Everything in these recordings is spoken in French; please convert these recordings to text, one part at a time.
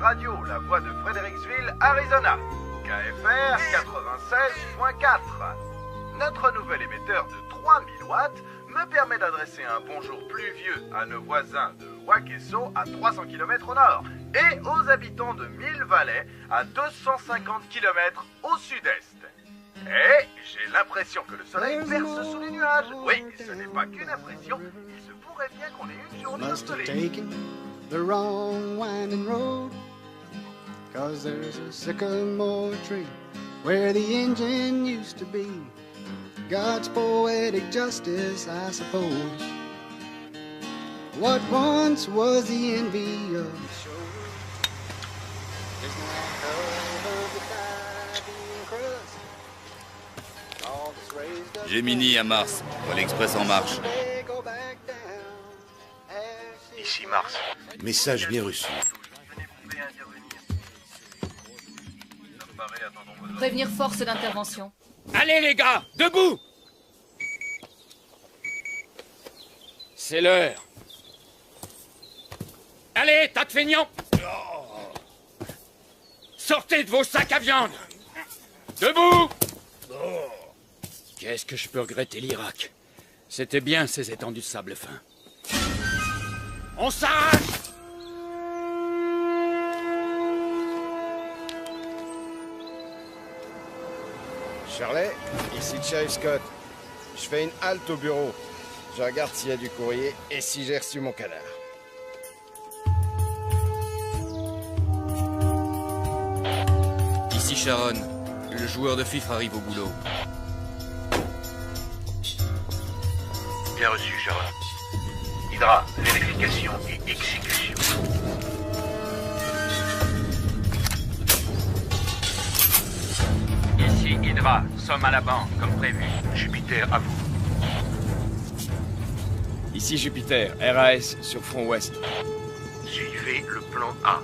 radio La Voix de Fredericksville, Arizona. KFR 96.4. Notre nouvel émetteur de 3000 watts me permet d'adresser un bonjour pluvieux à nos voisins de Wakeso à 300 km au nord et aux habitants de Mill Valley à 250 km au sud-est. Et j'ai l'impression que le soleil perce sous les nuages. Oui, ce n'est pas qu'une impression, il se pourrait bien qu'on ait une journée ensoleillée. The wrong winding road, 'cause there's a sycamore tree where the engine used to be. God's poetic justice, I suppose. What once was the envy of the show is now covered with diving crust. All that's raised up Gemini à Mars, Vol Express en marche. they go back down. Ici Mars. Message bien reçu. Prévenir force d'intervention. Allez les gars, debout! C'est l'heure. Allez, tas de feignants! Sortez de vos sacs à viande! Debout! Qu'est-ce que je peux regretter l'Irak? C'était bien ces étendues de sable fin. On s'arrache! Charlie, ici Sheriff Scott. Je fais une halte au bureau. Je regarde s'il y a du courrier et si j'ai reçu mon canard. Ici Sharon, le joueur de FIFA arrive au boulot. Bien reçu, Sharon. Hydra, vérification et exécution. Ici Hydra, sommes à la banque, comme prévu. Jupiter, à vous. Ici Jupiter, RAS sur front ouest. Suivez le plan A.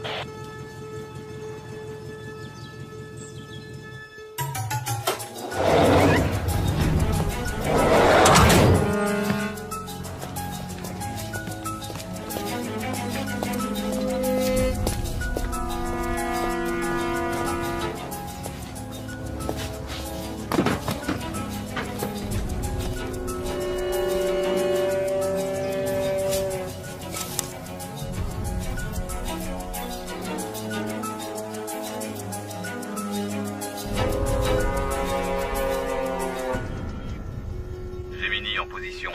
Gemini en position.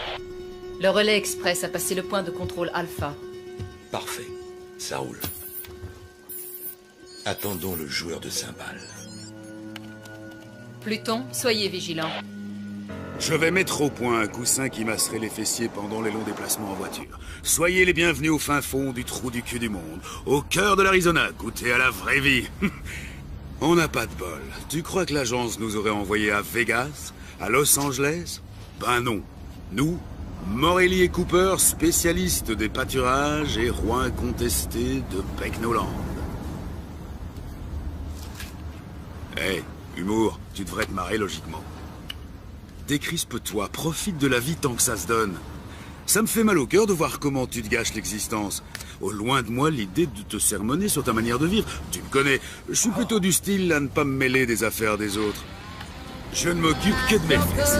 Le relais express a passé le point de contrôle Alpha. Parfait. Ça roule. Attendons le joueur de cymbales. Pluton, soyez vigilants. Je vais mettre au point un coussin qui masserait les fessiers pendant les longs déplacements en voiture. Soyez les bienvenus au fin fond du trou du cul du monde, au cœur de l'Arizona, goûtez à la vraie vie. On n'a pas de bol. Tu crois que l'agence nous aurait envoyés à Vegas, à Los Angeles? Ben non. Nous, Morelli et Cooper, spécialistes des pâturages et rois incontestés de Pecknoland. Hé, humour, tu devrais te marrer logiquement. Décrispe-toi, profite de la vie tant que ça se donne. Ça me fait mal au cœur de voir comment tu te gâches l'existence. Au loin de moi l'idée de te sermonner sur ta manière de vivre. Tu me connais, je suis plutôt du style à ne pas me mêler des affaires des autres. Je ne m'occupe que de mes fesses.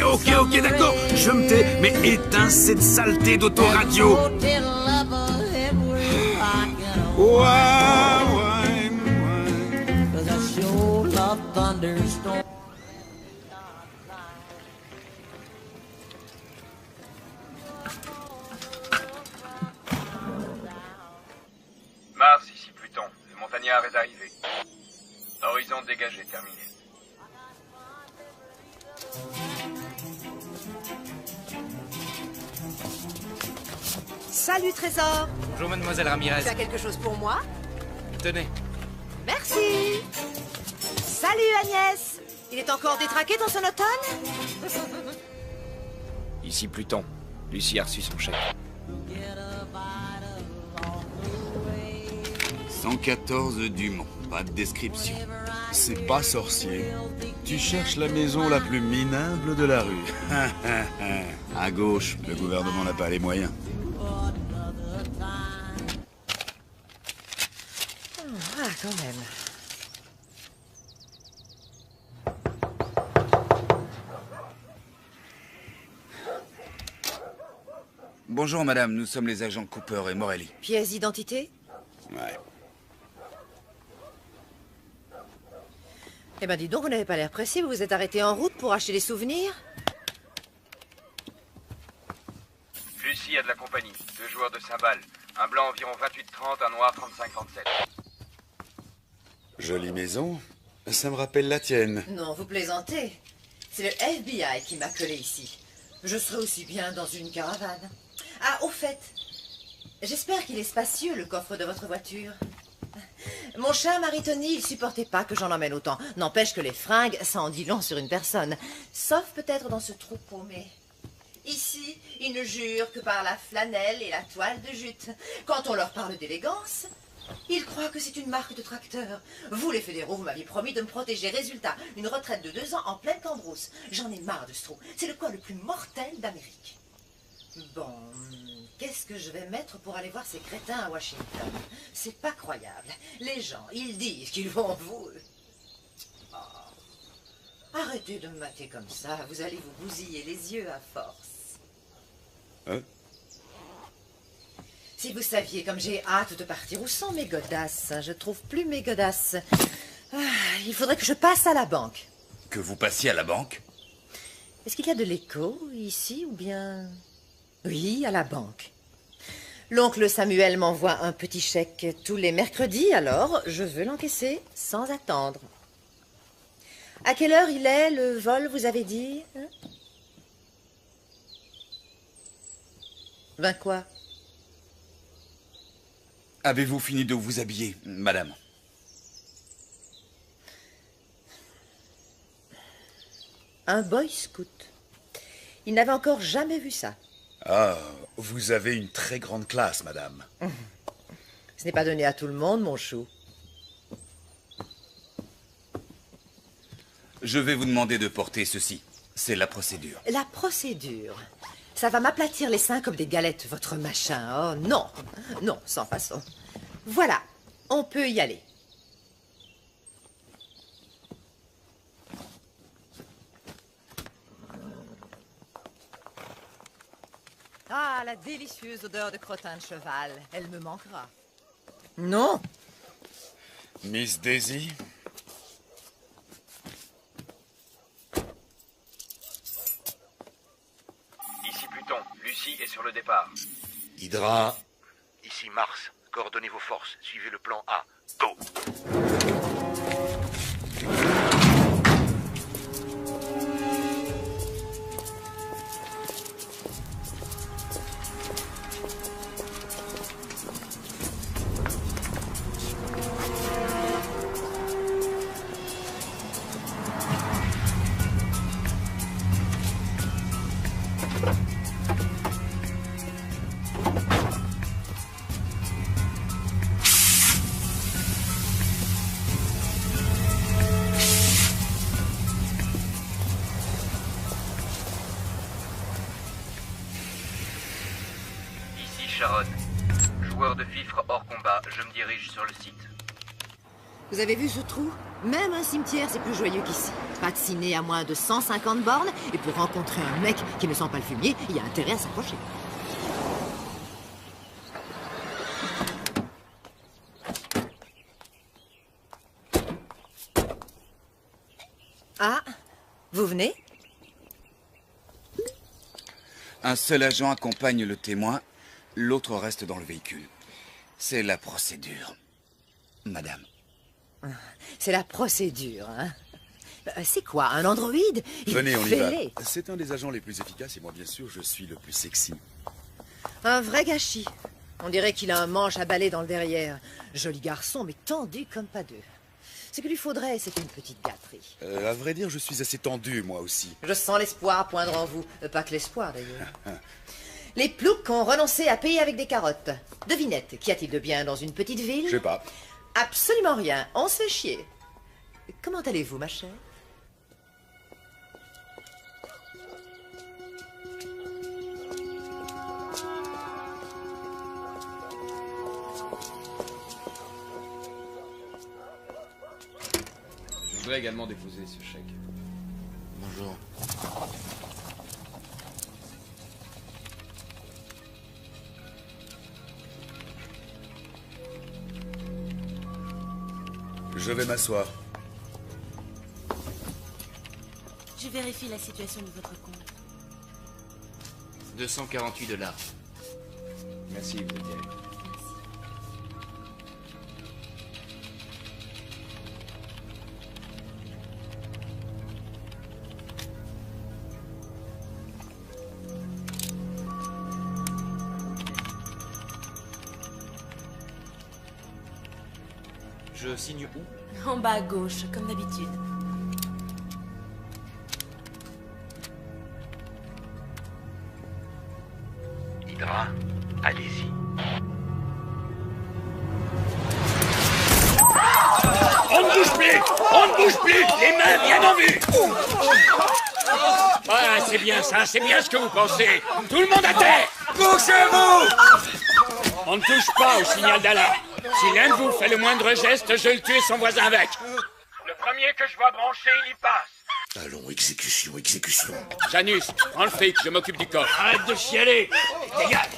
Ok, d'accord, je me tais, mais éteins cette saleté d'autoradio. Mars, ici Pluton. Le montagnard est arrivé. Horizon dégagé, terminé. Salut Trésor. Bonjour mademoiselle Ramirez. Tu as quelque chose pour moi? Tenez. Merci. Salut Agnès. Il est encore détraqué ton sonotone? Ici Pluton. Lucie a reçu son chèque. 114 Dumont, pas de description. C'est pas sorcier. Tu cherches la maison la plus minable de la rue. À gauche, le gouvernement n'a pas les moyens. Ah, quand même. Bonjour madame, nous sommes les agents Cooper et Morelli. Pièce d'identité? Ouais. Eh ben dis donc, vous n'avez pas l'air pressé, vous vous êtes arrêté en route pour acheter des souvenirs? Lucie a de la compagnie, 2 joueurs de cymbales. Un blanc environ 28-30, un noir 35-37. Jolie maison. Ça me rappelle la tienne. Non, vous plaisantez. C'est le FBI qui m'a collé ici. Je serais aussi bien dans une caravane. Ah, au fait, j'espère qu'il est spacieux, le coffre de votre voiture. Mon chat Marie-Tony, il supportait pas que j'en emmène autant. N'empêche que les fringues, ça en dit long sur une personne. Sauf peut-être dans ce trou paumé. Ici, ils ne jurent que par la flanelle et la toile de jute. Quand on leur parle d'élégance, ils croient que c'est une marque de tracteur. Vous, les fédéraux, vous m'aviez promis de me protéger. Résultat, une retraite de 2 ans en pleine cambrousse. J'en ai marre de ce trou. C'est le coin le plus mortel d'Amérique. Bon, qu'est-ce que je vais mettre pour aller voir ces crétins à Washington? C'est pas croyable. Les gens, ils disent qu'ils vont vous... Oh. Arrêtez de me mater comme ça. Vous allez vous bousiller les yeux à force. Hein? Si vous saviez comme j'ai hâte de partir, où sont mes godasses? Je trouve plus mes godasses. Ah, il faudrait que je passe à la banque. Que vous passiez à la banque? Est-ce qu'il y a de l'écho ici ou bien... Oui, à la banque. L'oncle Samuel m'envoie un petit chèque tous les mercredis, alors je veux l'encaisser sans attendre. À quelle heure il est, le vol, vous avez dit, hein? 20 quoi? Avez-vous fini de vous habiller, madame? Un boy scout. Il n'avait encore jamais vu ça. Ah, vous avez une très grande classe, madame. Ce n'est pas donné à tout le monde, mon chou. Je vais vous demander de porter ceci. C'est la procédure. La procédure. Ça va m'aplatir les seins comme des galettes, votre machin. Oh non, non, sans façon. Voilà, on peut y aller. Ah, la délicieuse odeur de crottin de cheval. Elle me manquera. Non. Miss Daisy? Ici Pluton, Lucie est sur le départ. Hydra, Ici Mars. Coordonnez vos forces. Suivez le plan A. Go! Sharon. Joueur de fifre hors combat, je me dirige sur le site. Vous avez vu ce trou? Même un cimetière, c'est plus joyeux qu'ici. Pas de ciné à moins de 150 bornes, et pour rencontrer un mec qui ne sent pas le fumier, il y a intérêt à s'approcher. Ah, vous venez? Un seul agent accompagne le témoin, l'autre reste dans le véhicule. C'est la procédure, madame. C'est la procédure, hein? C'est quoi, un androïde? Venez, on y va. Fêlé. C'est un des agents les plus efficaces et moi, bien sûr, je suis le plus sexy. Un vrai gâchis. On dirait qu'il a un manche à balai dans le derrière. Joli garçon, mais tendu comme pas deux. Ce qu'il lui faudrait, c'est une petite gâterie. À vrai dire, je suis assez tendu, moi aussi. Je sens l'espoir poindre en vous. Pas que l'espoir, d'ailleurs. Les ploucs ont renoncé à payer avec des carottes. Devinette, qu'y a-t-il de bien dans une petite ville? Je sais pas. Absolument rien. On se fait chier. Comment allez-vous, ma chère? voudrais également déposer ce chèque. Bonjour. Je vais m'asseoir. Je vérifie la situation de votre compte. 248 $. Merci, vous êtes direct. Je signe où? En bas à gauche, comme d'habitude. Hydra, allez-y. On ne bouge plus! On ne bouge plus! Les mains bien en vue! Ouais, c'est bien ça, c'est bien ce que vous pensez. Tout le monde à terre! Bougez-vous! On ne touche pas au signal d'alarme. Si l'un de vous fait le moindre geste, je le tue et son voisin avec. Le premier que je vois brancher, il y passe. Allons, exécution, exécution. Janus, prends le fric, je m'occupe du corps. Arrête de chialer! Dégage!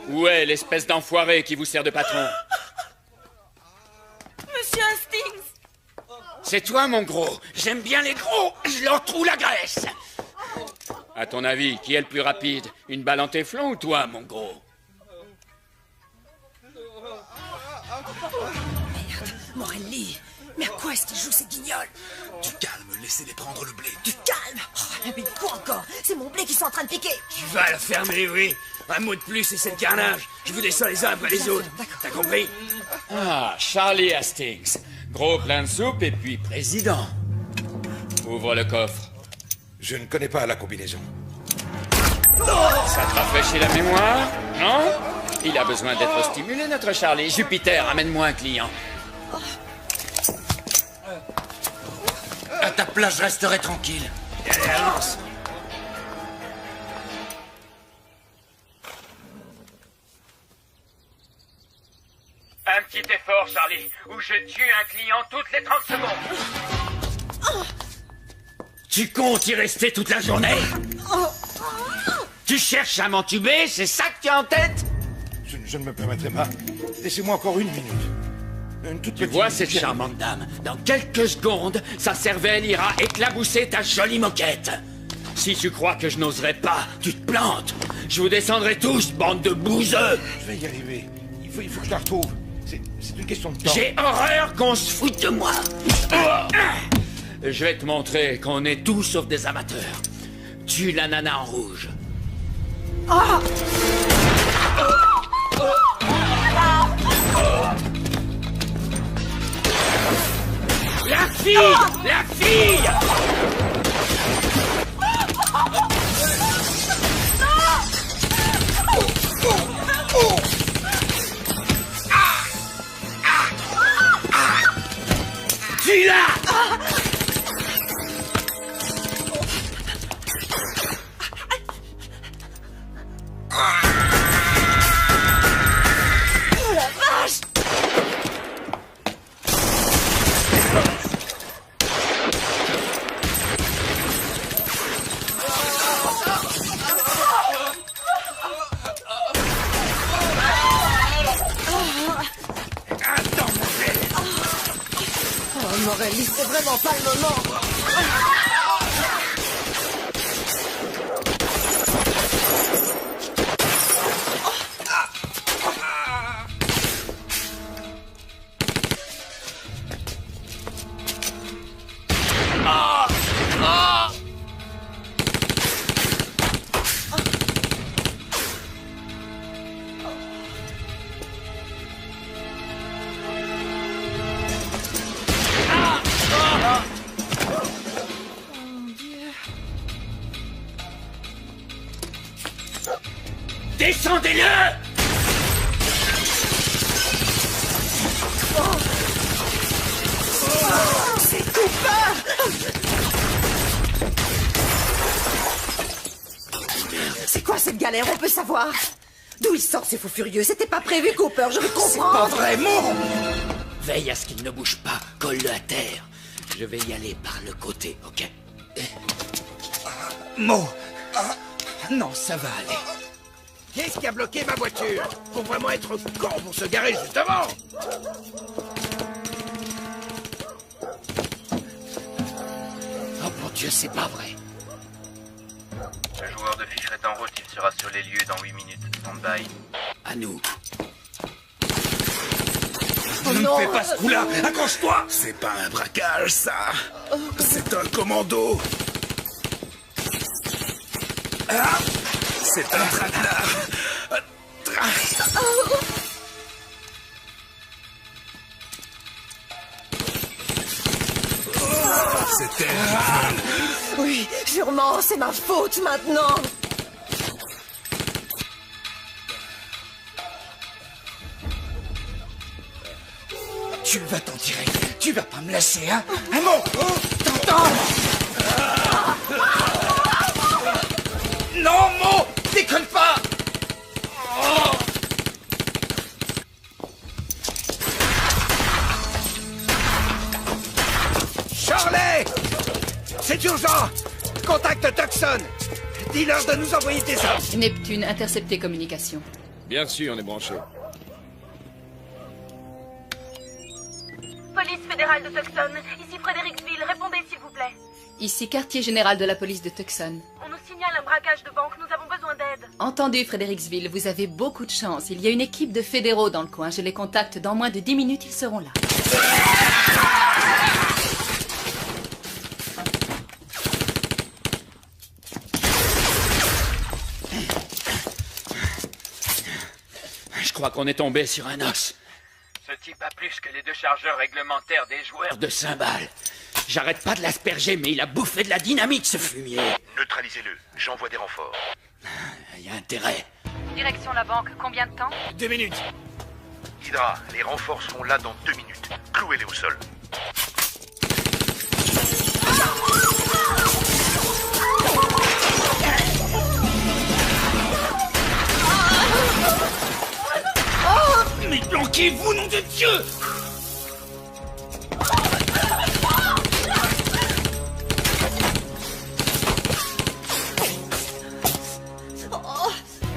Où est l'espèce d'enfoiré qui vous sert de patron? Monsieur Hastings! C'est toi, mon gros. J'aime bien les gros. Je leur trouve la graisse. À ton avis, qui est le plus rapide? Une balle en téflon ou toi, mon gros? Merde, Morelli! Mais à quoi est-ce qu'il joue ces guignols? Du calme, laissez-les prendre le blé. Du calme! Oh, mais quoi encore? C'est mon blé qui sont en train de piquer! Tu vas la fermer, oui. Un mot de plus et c'est le carnage. Je vous descends les uns après les autres. T'as compris? Ah, Charlie Hastings. Gros plein de soupe et puis président. Ouvre le coffre. Je ne connais pas la combinaison. Ça te rafraîchit la mémoire, non? Il a besoin d'être stimulé, notre Charlie. Jupiter, amène-moi un client. À ta place, je resterai tranquille. Allez, avance. Un petit effort, Charlie, ou je tue un client toutes les 30 secondes. Tu comptes y rester toute la journée? Tu cherches à m'entuber, c'est ça que tu as en tête? Je ne me permettrai pas. Laissez-moi encore une minute. Une toute Tu petite vois minute. cette charmante dame? Dans quelques secondes, sa cervelle ira éclabousser ta jolie moquette. Si tu crois que je n'oserais pas, tu te plantes. Je vous descendrai tous, bande de bouseux. Je vais y arriver. Il faut que je la retrouve. C'est une question de temps. J'ai horreur qu'on se foute de moi. Je vais te montrer qu'on est tous sauf des amateurs. Tue la nana en rouge. La fille! La fille! Tue-la! Oh la vache! Oh Morelli, c'est vraiment pas le moment! Descendez-le! C'est Cooper! C'est quoi cette galère? On peut savoir? D'où ils sortent ces fous furieux? C'était pas prévu, Cooper, je veux comprendre! Pas vraiment! Veille à ce qu'il ne bouge pas, colle-le à terre. Je vais y aller par le côté, ok? Mo! Non, ça va aller. Qu'est-ce qui a bloqué ma voiture? Faut vraiment être con pour se garer juste devant. Oh mon Dieu, c'est pas vrai. Le joueur de fichre est en route, il sera sur les lieux dans 8 minutes. Stand-by. À nous. Ne me fais pas ce coup-là! Accroche-toi! C'est pas un braquage, ça! C'est un commando! Ah! C'est un traquenard! C'est terrible! Oui, sûrement, c'est ma faute maintenant. Tu vas t'en tirer. Tu vas pas me lâcher, hein? Un mot! T'entends? Non, Mo! Déconne pas! Charlie! C'est urgent! Contacte Tucson! Dis-leur de nous envoyer des hommes! Neptune, intercepté communication. Bien sûr, on est branché. Police fédérale de Tucson, ici Fredericksville, répondez s'il vous plaît. Ici quartier général de la police de Tucson. On nous signale un braquage de banque, nous avons besoin d'aide. Entendu, Fredericksville, vous avez beaucoup de chance. Il y a une équipe de fédéraux dans le coin. Je les contacte dans moins de 10 minutes, ils seront là. Je crois qu'on est tombé sur un os. Ce type a plus que les 2 chargeurs réglementaires des joueurs De cymbales. J'arrête pas de l'asperger, mais il a bouffé de la dynamite, ce fumier. Neutralisez-le. J'envoie des renforts. Il y a intérêt. Direction la banque, combien de temps? 2 minutes. Hydra, les renforts seront là dans 2 minutes. Clouez-les au sol. Mais planquez-vous, nom de Dieu!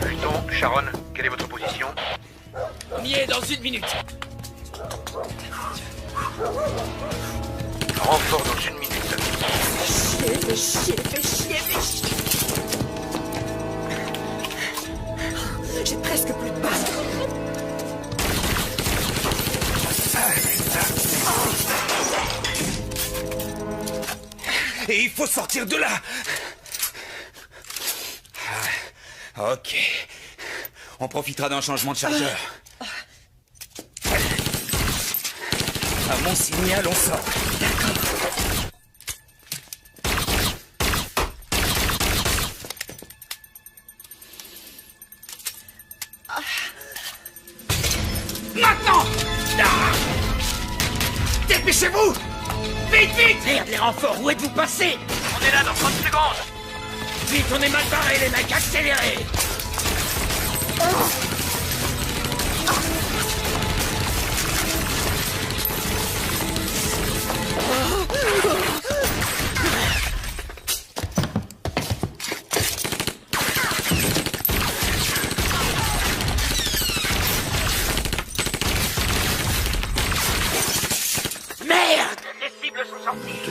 Pluton, Sharon, quelle est votre position? On y est dans 1 minute. Renfort dans 1 minute. Fais chier. J'ai presque plus de balles. Et il faut sortir de là! Ok. On profitera d'un changement de chargeur. À mon signal, on sort. D'accord. Maintenant! Dépêchez-vous! Vite, vite! Merde, les renforts, où êtes-vous passés? On est là dans 30 secondes. Vite, on est mal barrés, les mecs, accélérez! Merde! Les cibles sont sorties.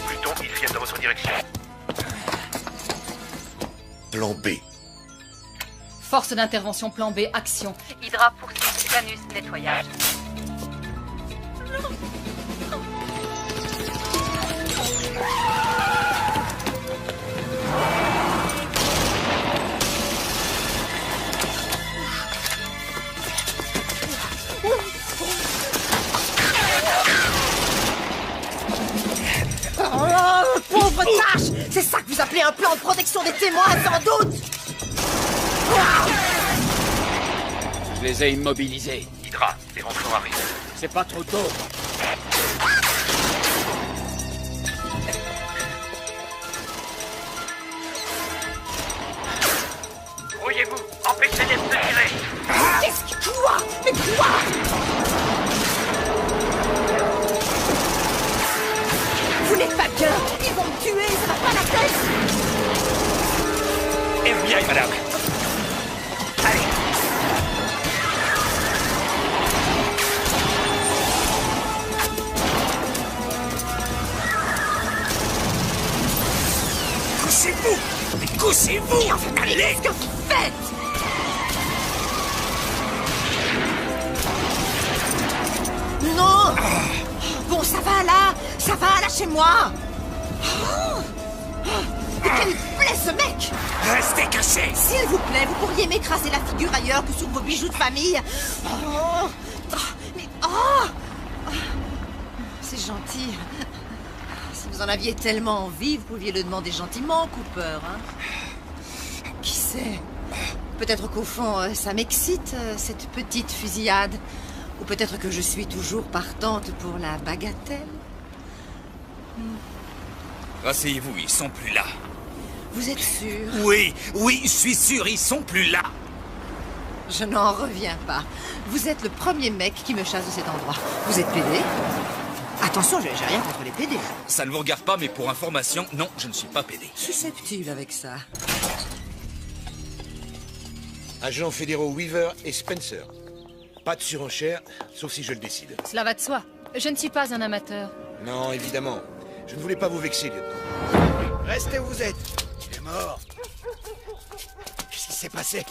Pluton, ils viennent dans votre direction. Plan B. Force d'intervention plan B, action. Hydra poursuit, Janus, nettoyage. Oh, pauvre tâche! C'est ça que vous appelez un plan de protection des témoins, sans doute! Je les ai immobilisés. Hydra, les renforts arrivent. C'est pas trop tôt. Grouillez-vous, empêchez-les de se tirer. Qu'est-ce que... Quoi? Mais quoi? n'êtes pas bien. Ils vont me tuer, ça va pas la tête. FBI, madame. Allez. Couchez-vous. Couchez-vous. Allez, qu'est-ce que vous faites? Non. Bon, ça va là. Ça va, lâchez-moi. Mais quel plaît ce mec! Restez cachés! S'il vous plaît, vous pourriez m'écraser la figure ailleurs que sur vos bijoux de famille. C'est gentil. Si vous en aviez tellement envie, vous pouviez le demander gentiment, Cooper. Hein? Qui sait? Peut-être qu'au fond, ça m'excite, cette petite fusillade. Ou peut-être que je suis toujours partante pour la bagatelle. Rasseyez-vous, ils sont plus là. Vous êtes sûr? Oui, je suis sûr, ils sont plus là. Je n'en reviens pas. Vous êtes le premier mec qui me chasse de cet endroit. Vous êtes PD? Attention, j'ai rien contre les PD. Ça ne vous regarde pas, mais pour information, non, je ne suis pas PD. Susceptible avec ça. Agents fédéraux Weaver et Spencer. Pas de surenchère, sauf si je le décide. Cela va de soi. Je ne suis pas un amateur. Non, évidemment. Je ne voulais pas vous vexer, lieutenant. Restez où vous êtes. Il est mort. Qu'est-ce qui s'est passé?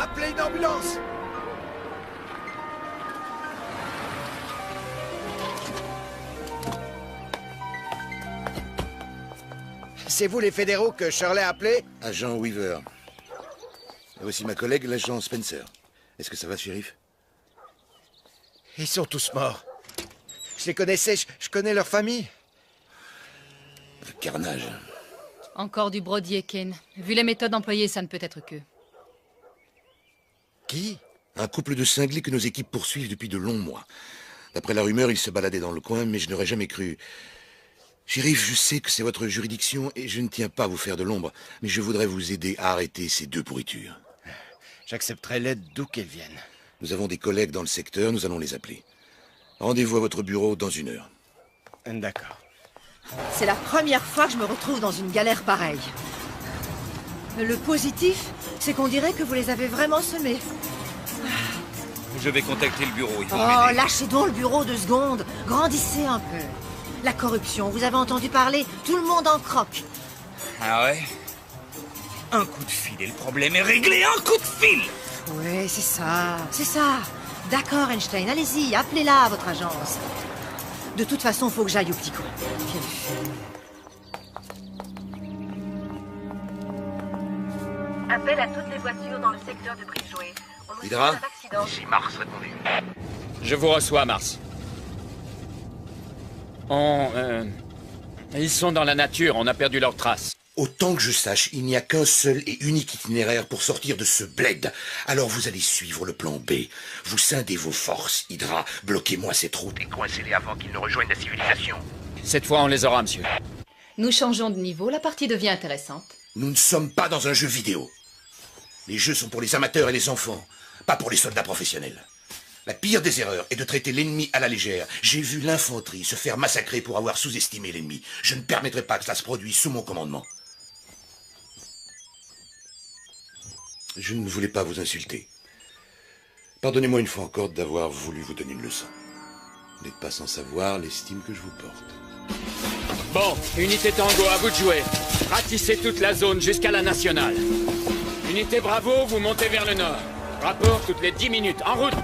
Appelez une ambulance. C'est vous les fédéraux que Shirley a appelés? Agent Weaver. Et voici ma collègue, l'agent Spencer. Est-ce que ça va, shérif? Ils sont tous morts. Je les connaissais, je connais leur famille. Le carnage. Encore du brodier, Kane. Vu les méthodes employées, ça ne peut être que... Qui? Un couple de cinglés que nos équipes poursuivent depuis de longs mois. D'après la rumeur, ils se baladaient dans le coin, mais je n'aurais jamais cru... Shérif, je sais que c'est votre juridiction et je ne tiens pas à vous faire de l'ombre, mais je voudrais vous aider à arrêter ces deux pourritures. J'accepterai l'aide d'où qu'elle vienne. Nous avons des collègues dans le secteur, nous allons les appeler. Rendez-vous à votre bureau dans 1 heure. D'accord. C'est la première fois que je me retrouve dans une galère pareille. Le positif, c'est qu'on dirait que vous les avez vraiment semés. Je vais contacter le bureau, ils vont Oh, m'aider. lâchez donc le bureau 2 secondes. Grandissez un peu. La corruption, vous avez entendu parler? Tout le monde en croque. Ah ouais? Un coup de fil et le problème est réglé, un coup de fil! Oui, c'est ça, c'est ça. D'accord, Einstein, allez-y, appelez-la, votre agence. De toute façon, faut que j'aille au petit coin. Quelle fille. Appel à toutes les voitures dans le secteur de Bridgeway. On nous Hydra? signale un accident. Ici Mars, répondez. Je vous reçois, Mars. Ils sont dans la nature, on a perdu leurs traces. Autant que je sache, il n'y a qu'un seul et unique itinéraire pour sortir de ce bled. Alors vous allez suivre le plan B. Vous scindez vos forces, Hydra. Bloquez-moi cette route. Et coincez-les avant qu'ils ne rejoignent la civilisation. Cette fois, on les aura, monsieur. Nous changeons de niveau, la partie devient intéressante. Nous ne sommes pas dans un jeu vidéo. Les jeux sont pour les amateurs et les enfants, pas pour les soldats professionnels. La pire des erreurs est de traiter l'ennemi à la légère. J'ai vu l'infanterie se faire massacrer pour avoir sous-estimé l'ennemi. Je ne permettrai pas que cela se produise sous mon commandement. Je ne voulais pas vous insulter. Pardonnez-moi une fois encore d'avoir voulu vous donner une leçon. Vous n'êtes pas sans savoir l'estime que je vous porte. Bon, unité Tango, à vous de jouer. Ratissez toute la zone jusqu'à la nationale. Unité Bravo, vous montez vers le nord. Rapport toutes les 10 minutes. En route!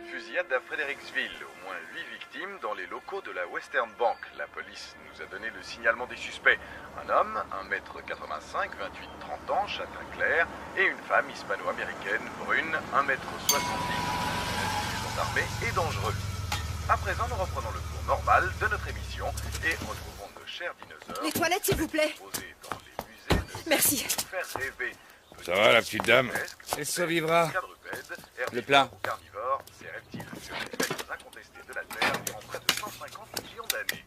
Fusillade à Fredericksville. Au moins 8 victimes dans les locaux de la Western Bank. La police nous a donné le signalement des suspects. Un homme, 1m85, 28-30 ans, châtain clair, et une femme hispano-américaine, brune, 1m70, armé et dangereux. À présent, nous reprenons le cours normal de notre émission et retrouvons nos chers dinosaures. Les toilettes, s'il vous plaît. Posés dans les musées de Merci. faire rêver. Ça va, la petite dame? Elle survivra. Le plat. Carnivores, ces reptiles furent les maîtres incontestés de la Terre durant près de 150 millions d'années.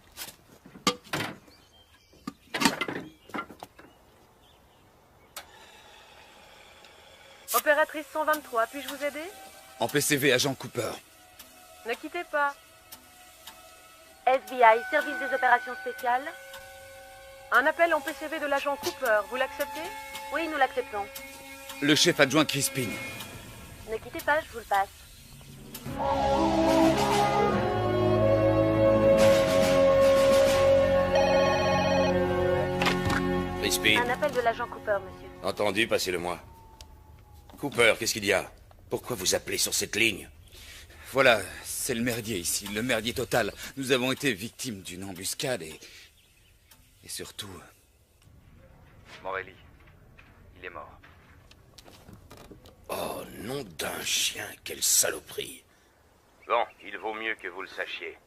Opératrice 123, puis-je vous aider? En PCV, agent Cooper. Ne quittez pas. FBI, service des opérations spéciales. Un appel en PCV de l'agent Cooper, vous l'acceptez? Oui, nous l'acceptons. Le chef adjoint Crispin. Ne quittez pas, je vous le passe. Crispin. Un appel de l'agent Cooper, monsieur. Entendu, passez-le-moi. Cooper, qu'est-ce qu'il y a? Pourquoi vous appelez sur cette ligne? Voilà, c'est le merdier ici, le merdier total. Nous avons été victimes d'une embuscade et surtout... Morelli, il est mort. Oh, nom d'un chien, quelle saloperie. Bon, il vaut mieux que vous le sachiez.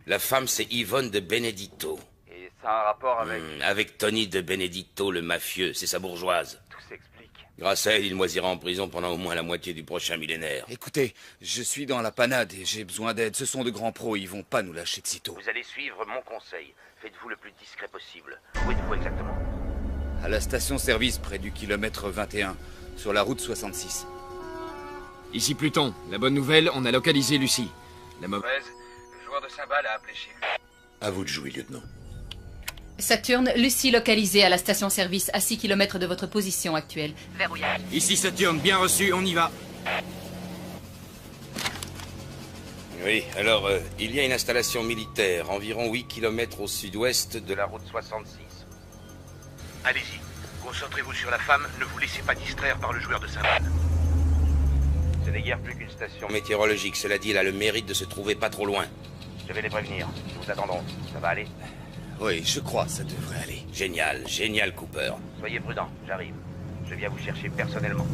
La femme, c'est Yvonne de Benedetto. Et ça a un rapport avec... Avec Tony de Benedetto, le mafieux, c'est sa bourgeoise. Tout s'explique. Grâce à elle, il moisira en prison pendant au moins la moitié du prochain millénaire. Écoutez, je suis dans la panade et j'ai besoin d'aide. Ce sont de grands pros, ils vont pas nous lâcher de sitôt. Vous allez suivre mon conseil. Faites-vous le plus discret possible. Où êtes-vous exactement? À la station-service, près du kilomètre 21, sur la route 66. Ici Pluton. La bonne nouvelle, on a localisé Lucie. La mauvaise... Le joueur de cymbales a appelé chez lui. À vous de jouer, lieutenant. Saturne, Lucie localisée à la station-service à 6 km de votre position actuelle. Verrouillage. Ici Saturne, bien reçu, on y va. Oui, alors, il y a une installation militaire, environ 8 km au sud-ouest de la route 66. Allez-y, concentrez-vous sur la femme, ne vous laissez pas distraire par le joueur de cymbales. Ce n'est guère plus qu'une station. Météorologique, cela dit, elle a le mérite de se trouver pas trop loin. Je vais les prévenir. Nous vous attendons. Ça va aller? Oui, je crois, ça devrait aller. Génial, génial, Cooper. Soyez prudent, j'arrive. Je viens vous chercher personnellement.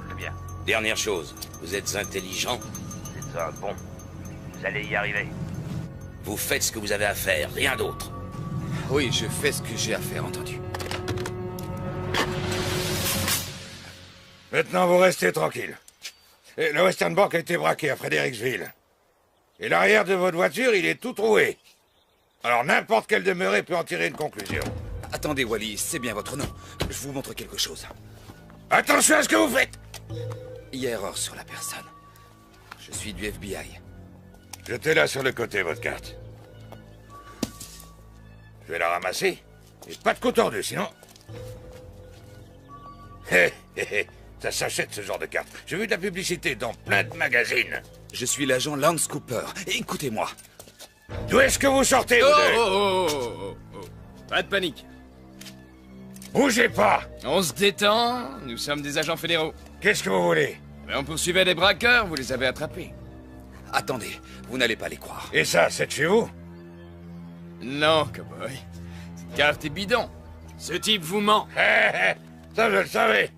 Très bien. Dernière chose, vous êtes intelligent? C'est un bon. Vous allez y arriver. Vous faites ce que vous avez à faire, rien d'autre. Oui, je fais ce que j'ai à faire, entendu. Maintenant, vous restez tranquille. Et le Western Bank a été braqué à Fredericksville. Et l'arrière de votre voiture, il est tout troué. Alors n'importe quelle demeurée peut en tirer une conclusion. Attendez, Wally, c'est bien votre nom. Je vous montre quelque chose. Attention à ce que vous faites! Il y a erreur sur la personne. Je suis du FBI. Jetez-la sur le côté, votre carte. Je vais la ramasser. Et pas de coup tordu, sinon... Hé, hé, hé. Ça s'achète, ce genre de carte. J'ai vu de la publicité dans plein de magazines. Je suis l'agent Lance Cooper. Écoutez-moi. D'où est-ce que vous sortez, vous deux? Oh. Pas de panique. Bougez pas! On se détend, nous sommes des agents fédéraux. Qu'est-ce que vous voulez? On poursuivait des braqueurs, vous les avez attrapés. Attendez, vous n'allez pas les croire. Et ça, c'est de chez vous? Non, cowboy. Cette carte est bidon. Ce type vous ment. Ça, je le savais.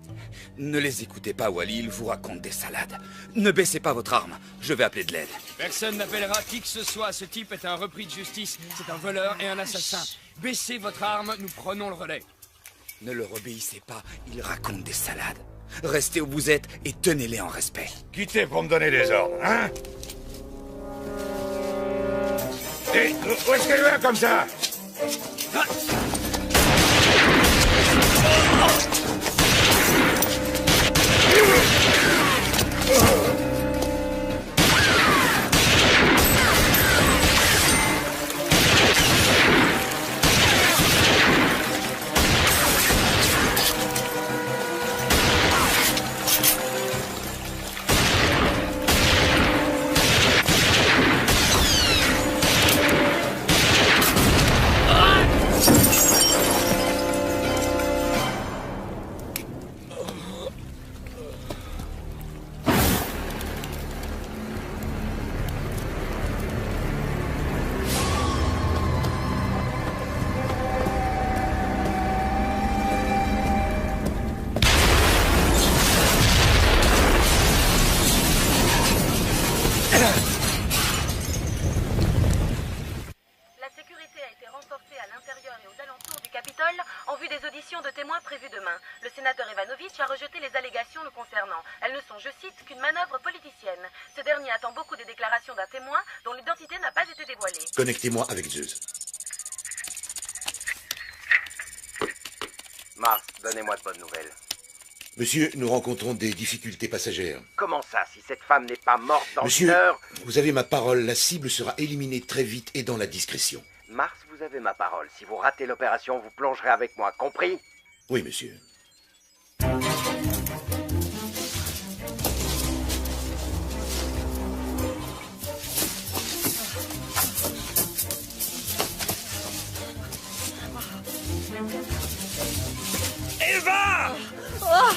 Ne les écoutez pas, Wally, ils vous racontent des salades. Ne baissez pas votre arme, je vais appeler de l'aide. Personne n'appellera qui que ce soit. Ce type est un repris de justice. C'est un voleur et un assassin. Baissez votre arme, nous prenons le relais. Ne leur obéissez pas, il raconte des salades. Restez où vous êtes et tenez-les en respect. Quittez pour me donner des ordres, hein? Et où est-ce qu'elle va comme ça? ou des déclarations d'un témoin dont l'identité n'a pas été dévoilée. Connectez-moi avec Zeus. Mars, donnez-moi de bonnes nouvelles. Monsieur, nous rencontrons des difficultés passagères. Comment ça, si cette femme n'est pas morte dans Monsieur, une heure? vous avez ma parole, la cible sera éliminée très vite et dans la discrétion. Mars, vous avez ma parole. Si vous ratez l'opération, vous plongerez avec moi, compris? Oui, monsieur. Eva! Oh!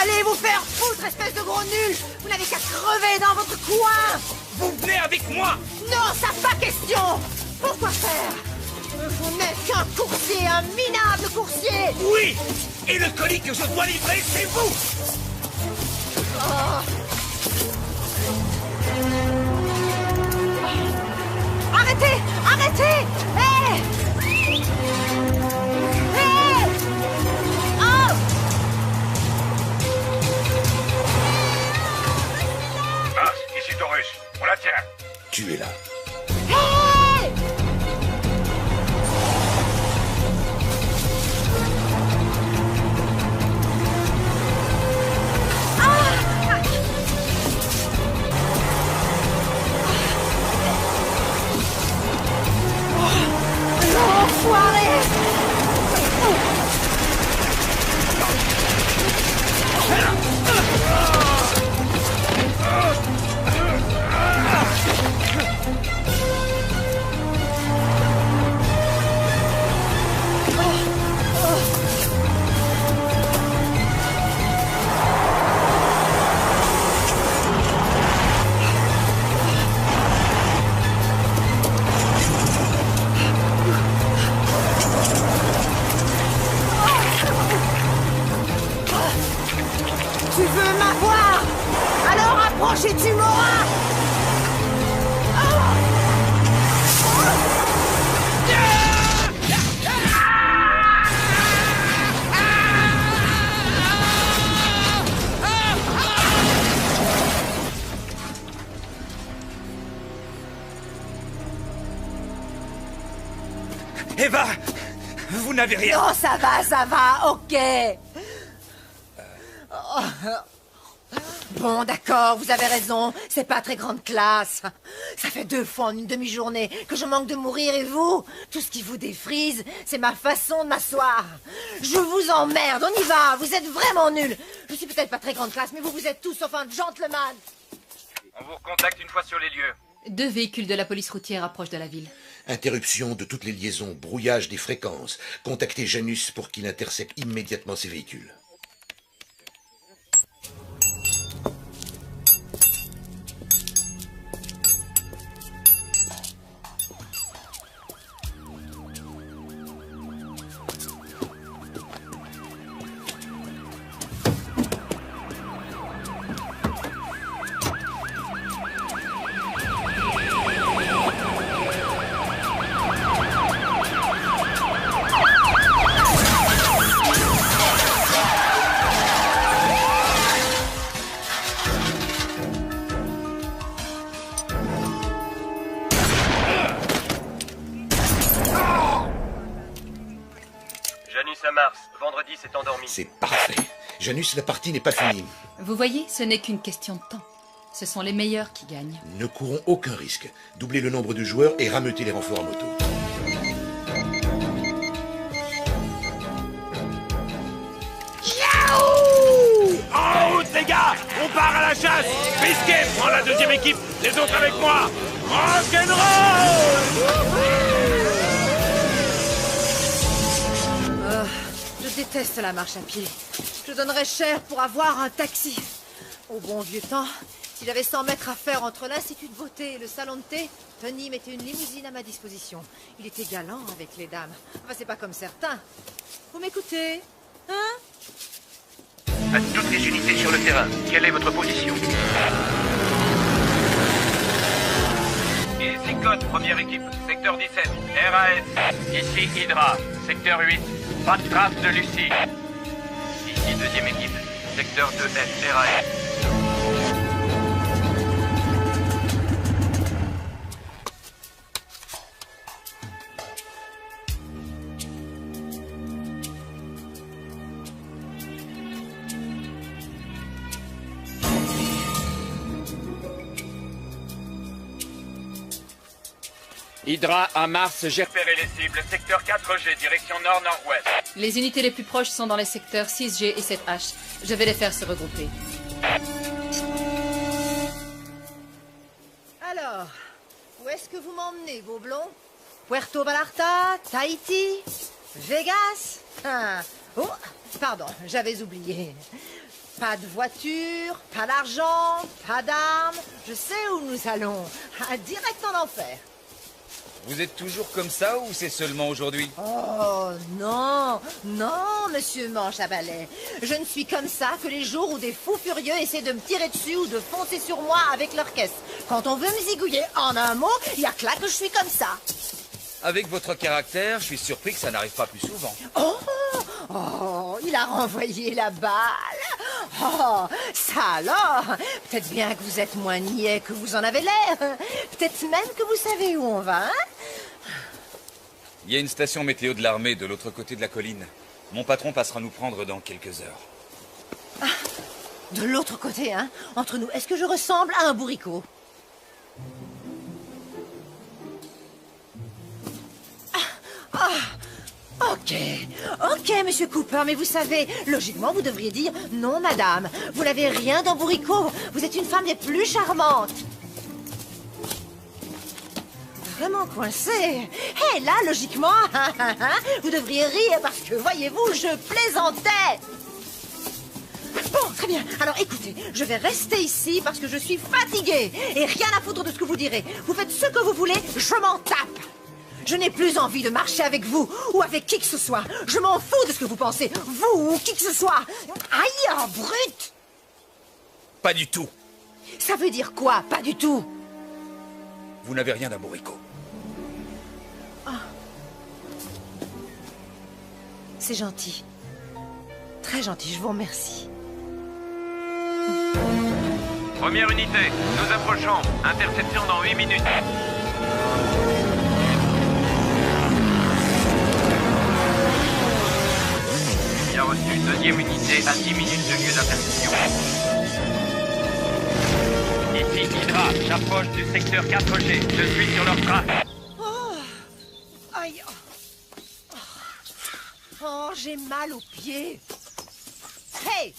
Allez vous faire foutre, espèce de gros nul! Vous n'avez qu'à crever dans votre coin! Vous venez avec moi! Non, ça pas question! Pourquoi faire? Vous n'êtes qu'un coursier, un minable coursier! Oui! Et le colis que je dois livrer, c'est vous! Oh. Arrêtez! Arrêtez! Hé! Hé! Oh! Mars, ici Taurus. On la tient. Tu es là. Hé! L'enfoiré! Tu veux m'avoir? Alors approche et tu m'auras! Eva! Vous n'avez rien! Non, ça va, ok! Bon, d'accord, vous avez raison, c'est pas très grande classe. Ça fait 2 fois en une demi-journée que je manque de mourir et vous, tout ce qui vous défrise, c'est ma façon de m'asseoir. Je vous emmerde, on y va, vous êtes vraiment nuls. Je suis peut-être pas très grande classe, mais vous êtes tous sauf un gentleman. On vous recontacte une fois sur les lieux. 2 véhicules de la police routière approchent de la ville. Interruption de toutes les liaisons, brouillage des fréquences. Contactez Janus pour qu'il intercepte immédiatement ces véhicules. Janus à Mars, vendredi s'est endormi. C'est parfait. Janus, la partie n'est pas finie. Vous voyez, ce n'est qu'une question de temps. Ce sont les meilleurs qui gagnent. Ne courons aucun risque. Doublez le nombre de joueurs et rameutez les renforts à moto. En route, les gars! On part à la chasse! Biscuit, prends la deuxième équipe! Les autres avec moi! Rock'n'roll! Je déteste la marche à pied. Je donnerais cher pour avoir un taxi. Au bon vieux temps, si j'avais 100 mètres à faire entre l'Institut de beauté et le salon de thé, Tony mettait une limousine à ma disposition. Il était galant avec les dames. Enfin, c'est pas comme certains. Vous m'écoutez? Hein? À toutes les unités sur le terrain, quelle est votre position? Ici Code, première équipe, secteur 17, RAS. Ici Hydra, secteur 8, pas de trace de Lucie. Ici deuxième équipe, secteur 2F, RAS. Hydra à Mars, j'ai Repérez les cibles, secteur 4G, direction nord-nord-ouest. Les unités les plus proches sont dans les secteurs 6G et 7H. Je vais les faire se regrouper. Alors, où est-ce que vous m'emmenez, vos blonds? Puerto Vallarta, Tahiti, Vegas? Ah. Oh, pardon, j'avais oublié. Pas de voiture, pas d'argent, pas d'armes. Je sais où nous allons. Direct en enfer. Vous êtes toujours comme ça ou c'est seulement aujourd'hui? Oh, non, non, monsieur Manche à balai. Je ne suis comme ça que les jours où des fous furieux essaient de me tirer dessus ou de foncer sur moi avec leur caisse. Quand on veut me zigouiller, en un mot, il y a que là que je suis comme ça. Avec votre caractère, je suis surpris que ça n'arrive pas plus souvent. Oh, il a renvoyé la balle. Oh, ça alors. Peut-être bien que vous êtes moins niais que vous en avez l'air. Peut-être même que vous savez où on va, hein? Il y a une station météo de l'armée de l'autre côté de la colline. Mon patron passera nous prendre dans quelques heures. Ah, de l'autre côté, hein? Entre nous, est-ce que je ressemble à un bourricot? Ok, monsieur Cooper, mais vous savez, logiquement, vous devriez dire « Non, madame, vous n'avez rien d'un bourricot. Vous êtes une femme des plus charmantes. » Vraiment coincé. Et là, logiquement, vous devriez rire parce que, voyez-vous, je plaisantais. Bon, très bien. Alors, écoutez, je vais rester ici parce que je suis fatiguée. Et rien à foutre de ce que vous direz. Vous faites ce que vous voulez, je m'en tape. Je n'ai plus envie de marcher avec vous ou avec qui que ce soit. Je m'en fous de ce que vous pensez, vous ou qui que ce soit. Aïe, oh, brute! Pas du tout. Ça veut dire quoi, pas du tout? Vous n'avez rien d'un bourricot. Oh. C'est gentil. Très gentil, je vous remercie. Première unité, nous approchons. Interception dans 8 minutes. Bien reçu, deuxième unité à 10 minutes de lieu d'interception. Ici Hydra, j'approche du secteur 4G. Je suis sur leur trace. Oh. Aïe. Oh, j'ai mal aux pieds. Hey!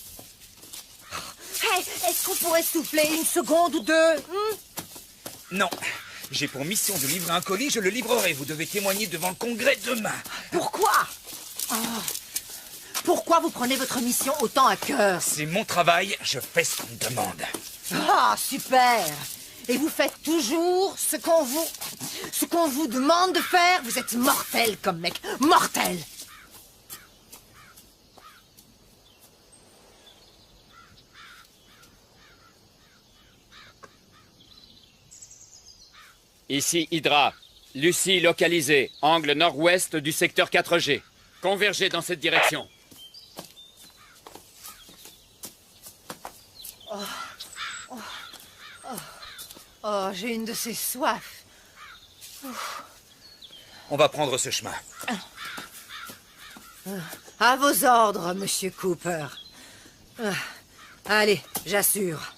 Hey, est-ce qu'on pourrait souffler une seconde ou deux? Non. J'ai pour mission de livrer un colis, je le livrerai. Vous devez témoigner devant le Congrès demain. Pourquoi? Oh. Pourquoi vous prenez votre mission autant à cœur? C'est mon travail, je fais ce qu'on me demande. Ah, super! Et vous faites toujours ce qu'on vous demande de faire? Vous êtes mortel comme mec, mortel! Ici Hydra. Lucie localisée. Angle nord-ouest du secteur 4G. Convergez dans cette direction. Oh, j'ai une de ces soifs. On va prendre ce chemin. À vos ordres, monsieur Cooper. Allez, j'assure.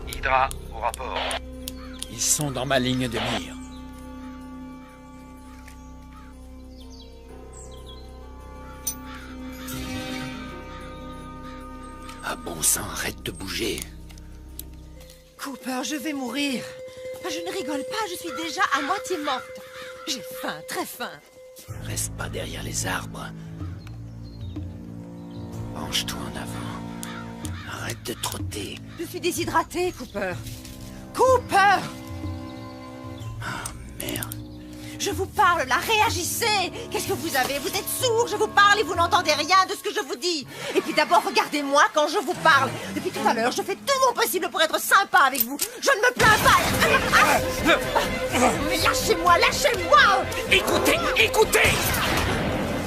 Hydra, au rapport. Ils sont dans ma ligne de mire. Ah bon sang, arrête de bouger. Cooper, je vais mourir. Je ne rigole pas, je suis déjà à moitié morte. J'ai faim, très faim. Reste pas derrière les arbres. Penche-toi en avant. Arrête de trotter. Je suis déshydratée, Cooper. Cooper! Ah, merde. Je vous parle, là, réagissez! Qu'est-ce que vous avez? Vous êtes sourd, je vous parle et vous n'entendez rien de ce que je vous dis. Et puis d'abord, regardez-moi quand je vous parle. Depuis tout à l'heure, je fais tout mon possible pour être sympa avec vous. Je ne me plains pas. Mais lâchez-moi, lâchez-moi! Écoutez!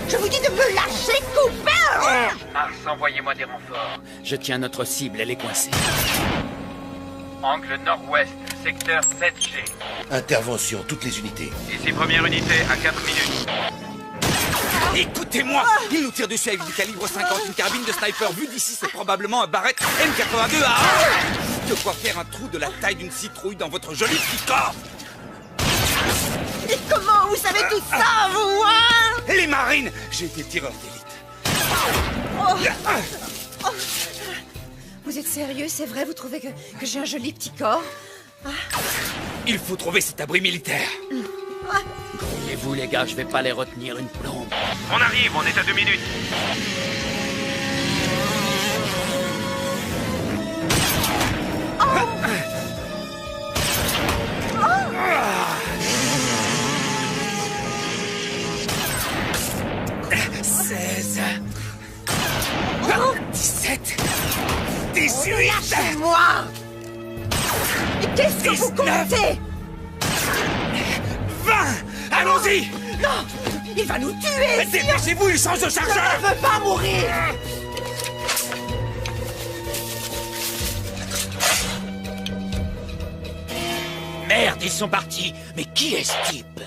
Je vous dis de me lâcher, Cooper! Mars, envoyez-moi des renforts. Je tiens notre cible, elle est coincée. Angle nord-ouest, secteur 7G. Intervention, toutes les unités. Ici première unité à 4 minutes. Écoutez-moi! Il nous tire dessus avec du calibre 50, une carabine de sniper. Vu d'ici, c'est probablement un Barrett M82 à... De quoi faire un trou de la taille d'une citrouille dans votre joli petit corps! Et comment vous savez tout ça, vous, hein? Les marines! J'ai été tireur d'élite. Oh. Vous êtes sérieux? C'est vrai? Vous trouvez que j'ai un joli petit corps? Il faut trouver cet abri militaire. Grouillez-vous, les gars, je vais pas les retenir une plombe. On arrive, on est à 2 minutes. Oh. 17 18 Lâchez-moi! Mais qu'est-ce que vous comptez? 20 Allons-y! Non! Il va nous tuer! Dépêchez-vous, il change de chargeur! Je ne veux pas mourir! Merde, ils sont partis. Mais qui est ce type?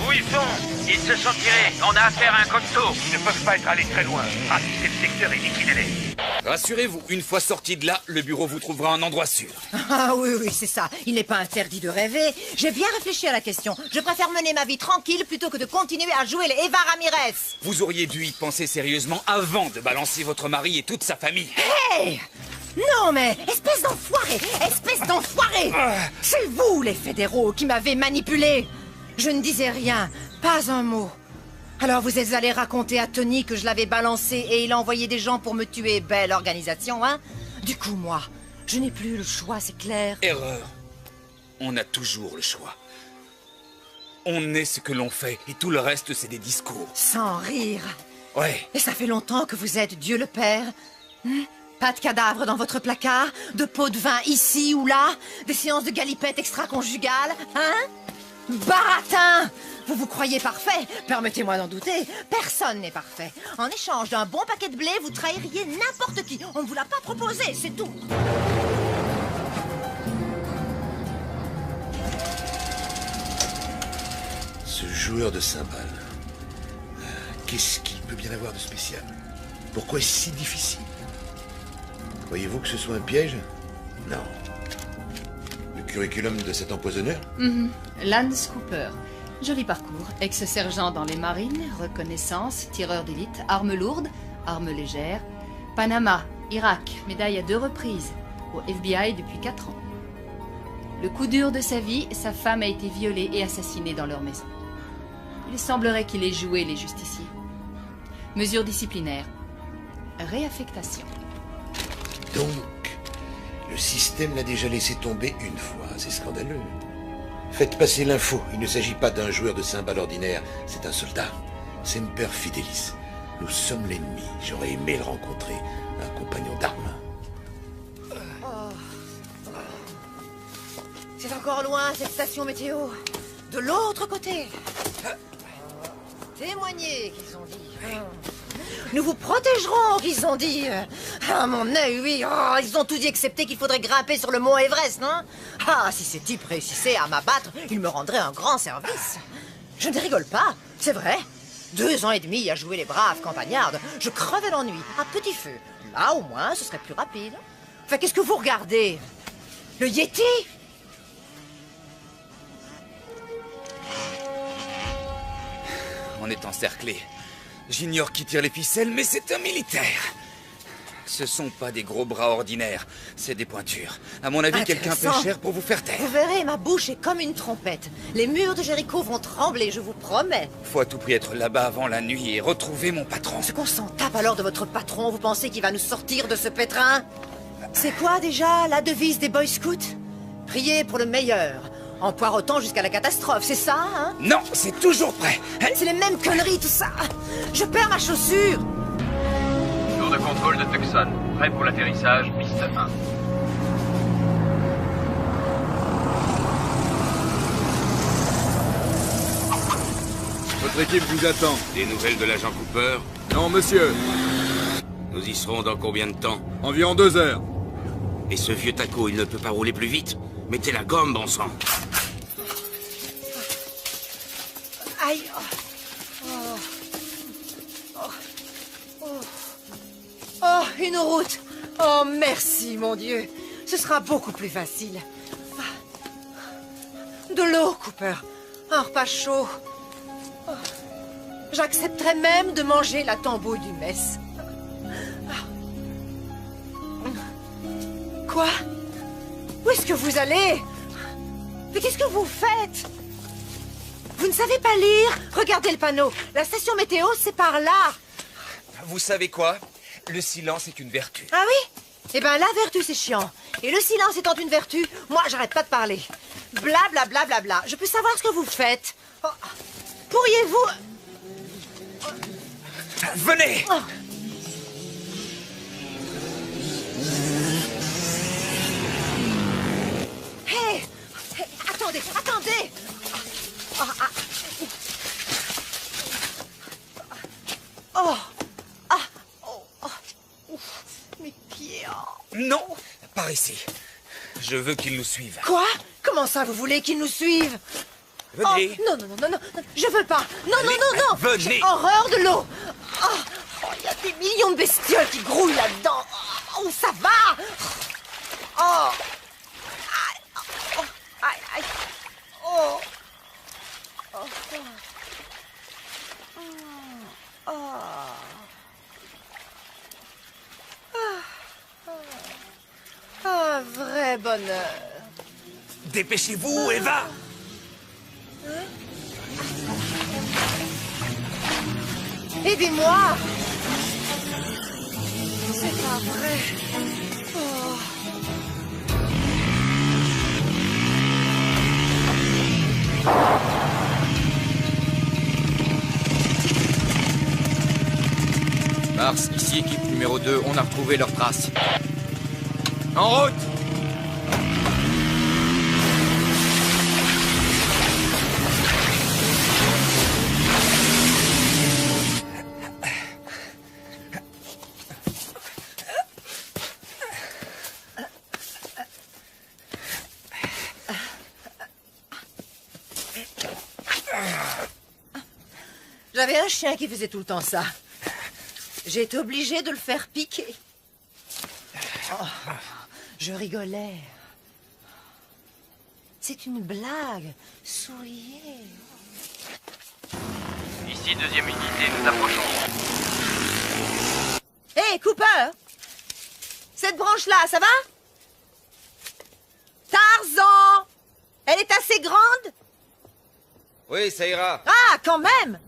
Où ils sont? Ils se sont tirés. On a affaire à un costaud. Ils ne peuvent pas être allés très loin. Ratissez le secteur et liquidez-les. Rassurez-vous, une fois sorti de là, le bureau vous trouvera un endroit sûr. Ah oui, c'est ça. Il n'est pas interdit de rêver. J'ai bien réfléchi à la question. Je préfère mener ma vie tranquille plutôt que de continuer à jouer les Eva Ramirez. Vous auriez dû y penser sérieusement avant de balancer votre mari et toute sa famille. Hey! Non mais, espèce d'enfoiré! Espèce d'enfoiré! C'est vous, les fédéraux, qui m'avez manipulé. Je ne disais rien, pas un mot. Alors vous êtes allé raconter à Tony que je l'avais balancé et il a envoyé des gens pour me tuer. Belle organisation, hein? Du coup, moi, je n'ai plus le choix, c'est clair. Erreur. On a toujours le choix. On est ce que l'on fait et tout le reste, c'est des discours. Sans rire. Ouais. Et ça fait longtemps que vous êtes Dieu le Père. Pas de cadavres dans votre placard, de pots de vin ici ou là, des séances de galipettes extra-conjugales, hein? Baratin! Vous vous croyez parfait? Permettez-moi d'en douter. Personne n'est parfait. En échange d'un bon paquet de blé, vous trahiriez n'importe qui. On ne vous l'a pas proposé, c'est tout. Ce joueur de cymbales. Qu'est-ce qu'il peut bien avoir de spécial? Pourquoi est-ce si difficile? Croyez-vous que ce soit un piège? Non. Le curriculum de cet empoisonneur? Lance Cooper. Joli parcours. Ex-sergent dans les marines, reconnaissance, tireur d'élite, armes lourdes, armes légères. Panama, Irak, médaille à 2 reprises. Au FBI depuis 4 ans. Le coup dur de sa vie, sa femme a été violée et assassinée dans leur maison. Il semblerait qu'il ait joué les justiciers. Mesures disciplinaires. Réaffectation. Donc, le système l'a déjà laissé tomber une fois. C'est scandaleux. Faites passer l'info. Il ne s'agit pas d'un joueur de cymbales ordinaire. C'est un soldat. Semper Fidelis. Nous sommes l'ennemi. J'aurais aimé le rencontrer. Un compagnon d'armes. C'est encore loin, cette station météo. De l'autre côté. Témoignez, qu'ils ont dit. Nous vous protégerons, qu'ils ont dit. Ah, mon œil, oui. Oh, ils ont tout dit excepté qu'il faudrait grimper sur le mont Everest, non? Ah, si ces types réussissaient à m'abattre, ils me rendraient un grand service. Je ne rigole pas, c'est vrai. 2 ans et demi à jouer les braves campagnardes, je crevais l'ennui, à petit feu. Là, au moins, ce serait plus rapide. Enfin, qu'est-ce que vous regardez? Le Yeti? On est encerclé. J'ignore qui tire les ficelles, mais c'est un militaire. Ce sont pas des gros bras ordinaires, c'est des pointures. À mon avis, quelqu'un paie cher pour vous faire taire. Vous verrez, ma bouche est comme une trompette. Les murs de Jéricho vont trembler, je vous promets. Faut à tout prix être là-bas avant la nuit et retrouver mon patron. Ce qu'on s'en tape alors de votre patron, vous pensez qu'il va nous sortir de ce pétrin? C'est quoi déjà la devise des Boy Scouts? Priez pour le meilleur. En poireautant jusqu'à la catastrophe, c'est ça, hein? Non, c'est toujours prêt. C'est les mêmes conneries, tout ça. Je perds ma chaussure. Tour de contrôle de Tucson. Prêt pour l'atterrissage, piste 1. Votre équipe vous attend. Des nouvelles de l'agent Cooper? Non, monsieur. Nous y serons dans combien de temps? Environ 2 heures. Et ce vieux taco, il ne peut pas rouler plus vite? Mettez la gomme, bon sang. Aïe. une route. Oh, merci, mon Dieu. Ce sera beaucoup plus facile. De l'eau, Cooper. Un repas chaud. Oh. J'accepterais même de manger la tambouille du mess. Quoi? Où est-ce que vous allez? Mais qu'est-ce que vous faites? Vous ne savez pas lire? Regardez le panneau. La station météo, c'est par là. Vous savez quoi? Le silence est une vertu. Ah oui? Eh ben, la vertu, c'est chiant. Et le silence étant une vertu, moi, j'arrête pas de parler. Bla, bla, bla, bla, bla. Je peux savoir ce que vous faites? Oh. Pourriez-vous... Venez! Oh. Hey! Hey, attendez, attendez! Oh, ah. Oh! Ah! Oh! Oh! Ouf. Mes pieds! Oh. Non! Par ici. Je veux qu'ils nous suivent. Quoi? Comment ça, vous voulez qu'ils nous suivent? Venez! Oh, non, non, non, non, non! Je veux pas! Non, Allez, non, non, non! venez. J'ai horreur de l'eau! Oh, il y a des millions de bestioles qui grouillent là-dedans! Oh, ça va! Oh! Aïe! Oh! Aïe! Aïe! Oh! Oh! Oh! Un vrai bonheur. Dépêchez-vous, Eva! Aidez-moi! C'est pas vrai. Oh. Mars, ici équipe numéro 2, on a retrouvé leurs traces. En route! J'avais un chien qui faisait tout le temps ça. J'ai été obligée de le faire piquer. Oh, je rigolais. C'est une blague. Souriez. Ici, deuxième unité, nous approchons. Hé, Cooper! Cette branche-là, ça va? Tarzan! Elle est assez grande? Oui, ça ira. Ah, quand même!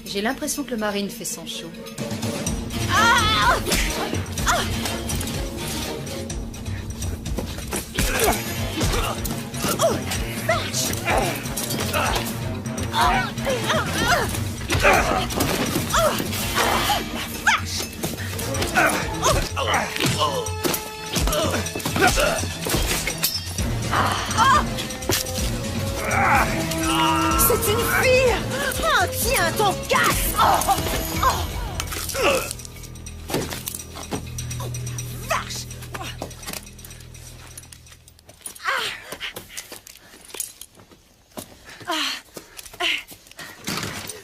J'ai l'impression que le Marine fait son show. Ah! Ah! Oh, la vache! C'est une fille! Oh, tiens, ton casse! Vache!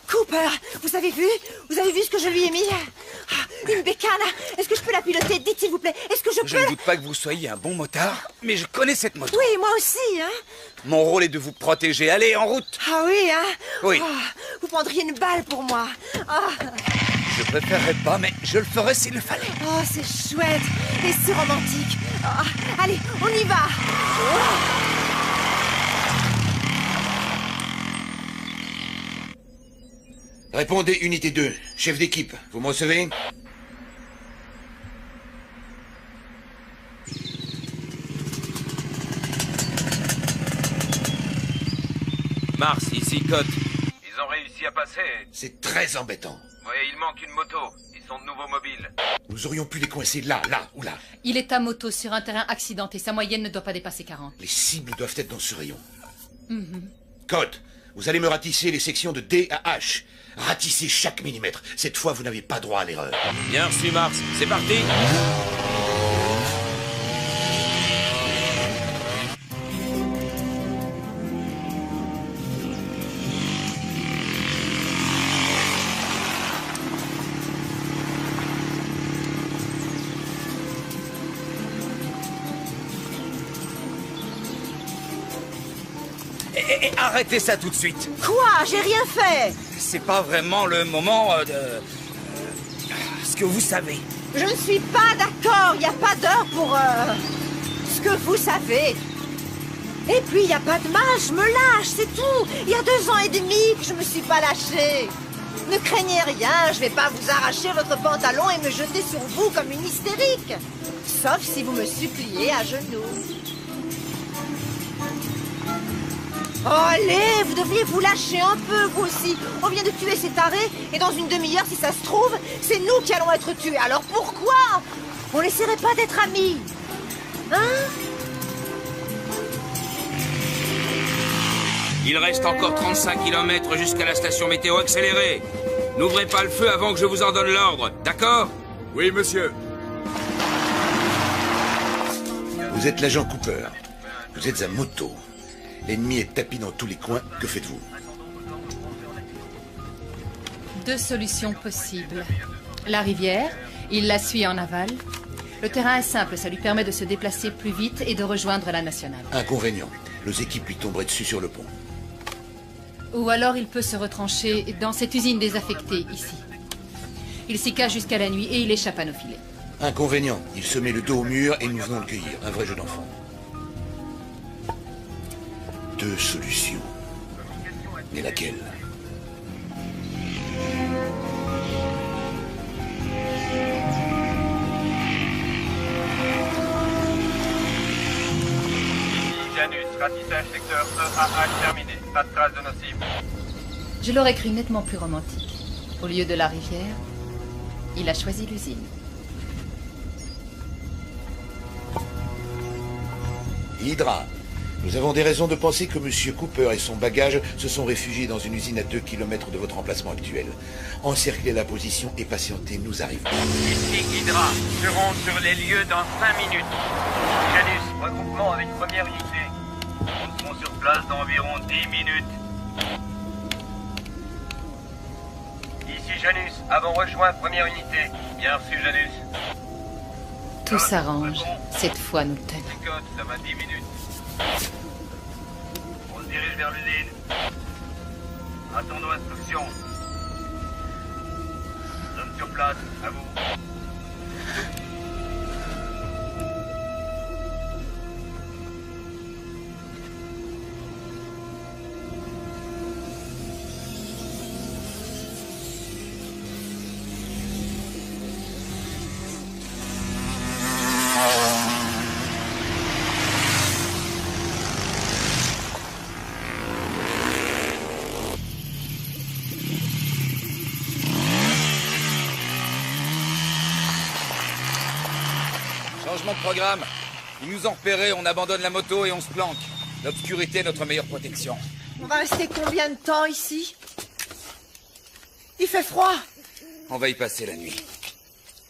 Cooper, vous avez vu? Vous avez vu ce que je lui ai mis? Une bécane. Est-ce que je peux la piloter? Dites s'il vous plaît. Est-ce que je peux... Je ne doute pas que vous soyez un bon motard, mais je connais cette moto. Oui, moi aussi, hein. Mon rôle est de vous protéger. Allez, en route. Ah oui, hein. Oui. Oh, vous prendriez une balle pour moi. Ah. Je préférerais pas, mais je le ferais s'il le fallait. Oh, c'est chouette et c'est romantique. Ah, allez, on y va. Répondez, unité 2. Chef d'équipe, vous me recevez? Mars, ici, Cote. Ils ont réussi à passer. C'est très embêtant. Oui, il manque une moto. Ils sont de nouveaux mobiles. Nous aurions pu les coincer là, ou là. Il est à moto sur un terrain accidenté. Sa moyenne ne doit pas dépasser 40. Les cibles doivent être dans ce rayon. Mhm. Code, vous allez me ratisser les sections de D à H. Ratissez chaque millimètre. Cette fois, vous n'avez pas droit à l'erreur. Bien reçu, Mars. C'est parti. Arrêtez ça tout de suite. Quoi? J'ai rien fait. C'est pas vraiment le moment de... ce que vous savez. Je ne suis pas d'accord. Il n'y a pas d'heure pour... ce que vous savez. Et puis, il n'y a pas de mal. Je me lâche, c'est tout. Il y a 2 ans et demi que je me suis pas lâchée. Ne craignez rien. Je vais pas vous arracher votre pantalon et me jeter sur vous comme une hystérique. Sauf si vous me suppliez à genoux. Oh, allez, vous devriez vous lâcher un peu, vous aussi. On vient de tuer ces tarés, et dans une demi-heure, si ça se trouve, c'est nous qui allons être tués. Alors pourquoi on n'essaierait pas d'être amis? Hein? Il reste encore 35 km jusqu'à la station météo accélérée. N'ouvrez pas le feu avant que je vous en donne l'ordre, d'accord? Oui, monsieur. Vous êtes l'agent Cooper. Vous êtes à moto. L'ennemi est tapis dans tous les coins. Que faites-vous? 2 solutions possibles. La rivière, il la suit en aval. Le terrain est simple, ça lui permet de se déplacer plus vite et de rejoindre la nationale. Inconvénient. Nos équipes lui tomberaient dessus sur le pont. Ou alors il peut se retrancher dans cette usine désaffectée, ici. Il s'y cache jusqu'à la nuit et il échappe à nos filets. Inconvénient. Il se met le dos au mur et nous venons le cueillir. Un vrai jeu d'enfant. 2 solutions. Mais laquelle? Janus, ratissage secteur EAH terminé. Pas de trace de nos cibles. Je l'aurais cru nettement plus romantique. Au lieu de la rivière, il a choisi l'usine. Hydra. Nous avons des raisons de penser que M. Cooper et son bagage se sont réfugiés dans une usine à 2 km de votre emplacement actuel. Encerclez la position et patientez, nous arrivons. Ici Hydra, serons sur les lieux dans 5 minutes. Janus, regroupement avec première unité. Nous serons sur place dans environ 10 minutes. Ici Janus, avons rejoint première unité. Bien reçu Janus. Tout s'arrange. Cette fois, nous tenons. Code, ça va 10 minutes. On se dirige vers l'usine. Attendons instruction. Nous sommes sur place, à vous. Changement de programme. Ils nous ont repérés, on abandonne la moto et on se planque. L'obscurité est notre meilleure protection. On va rester combien de temps ici? Il fait froid. On va y passer la nuit.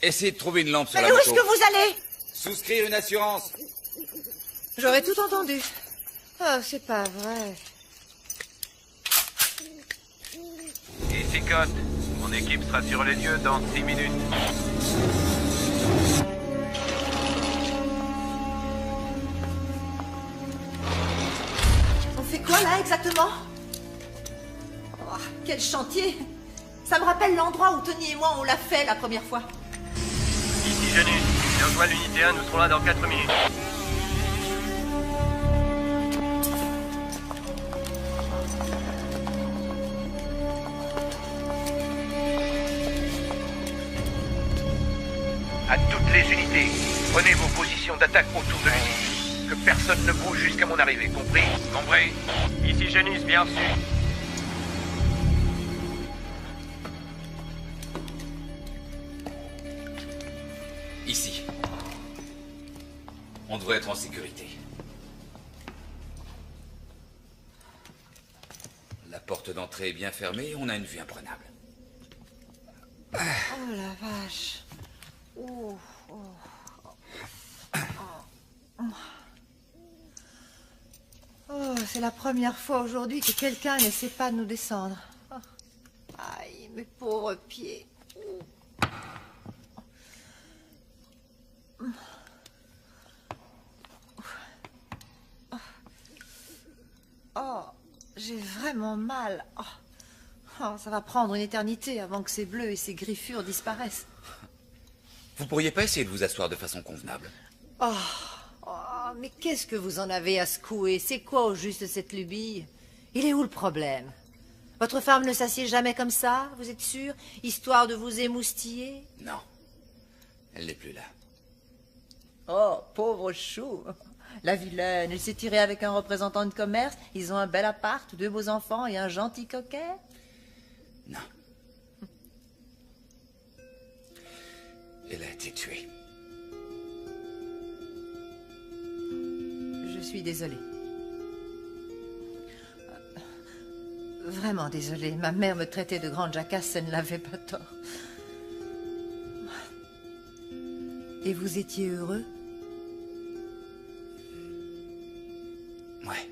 Essayez de trouver une lampe sur Mais la où moto. est-ce que vous allez? Souscrire une assurance. J'aurais tout entendu. Oh, c'est pas vrai. Ici Code, mon équipe sera sur les lieux dans 6 minutes. On fait quoi là exactement? Oh, quel chantier! Ça me rappelle l'endroit où Tony et moi on l'a fait la première fois. Ici Janus, j'ai rejoint l'unité 1, nous serons là dans 4 minutes. À toutes les unités, prenez vos positions d'attaque autour de l'usine. Que personne ne bouge jusqu'à mon arrivée, compris? Compris. Ici Janus, bien reçu. On devrait être en sécurité. La porte d'entrée est bien fermée et on a une vue imprenable. Oh la vache. Oh, c'est la première fois aujourd'hui que quelqu'un n'essaie pas de nous descendre. Oh. Aïe, mes pauvres pieds. Oh, j'ai vraiment mal. Oh, ça va prendre une éternité avant que ces bleus et ces griffures disparaissent. Vous pourriez pas essayer de vous asseoir de façon convenable? Oh, mais qu'est-ce que vous en avez à secouer? C'est quoi au juste cette lubie? Il est où le problème? Votre femme ne s'assied jamais comme ça, vous êtes sûr? Histoire de vous émoustiller? Non. Elle n'est plus là. Oh, pauvre chou. La vilaine, elle s'est tirée avec un représentant de commerce. Ils ont un bel appart, 2 beaux enfants et un gentil coquet. Non. Elle a été tuée. Je suis désolée. Vraiment désolée. Ma mère me traitait de grande jacasse, elle ne l'avait pas tort. Et vous étiez heureux? Ouais.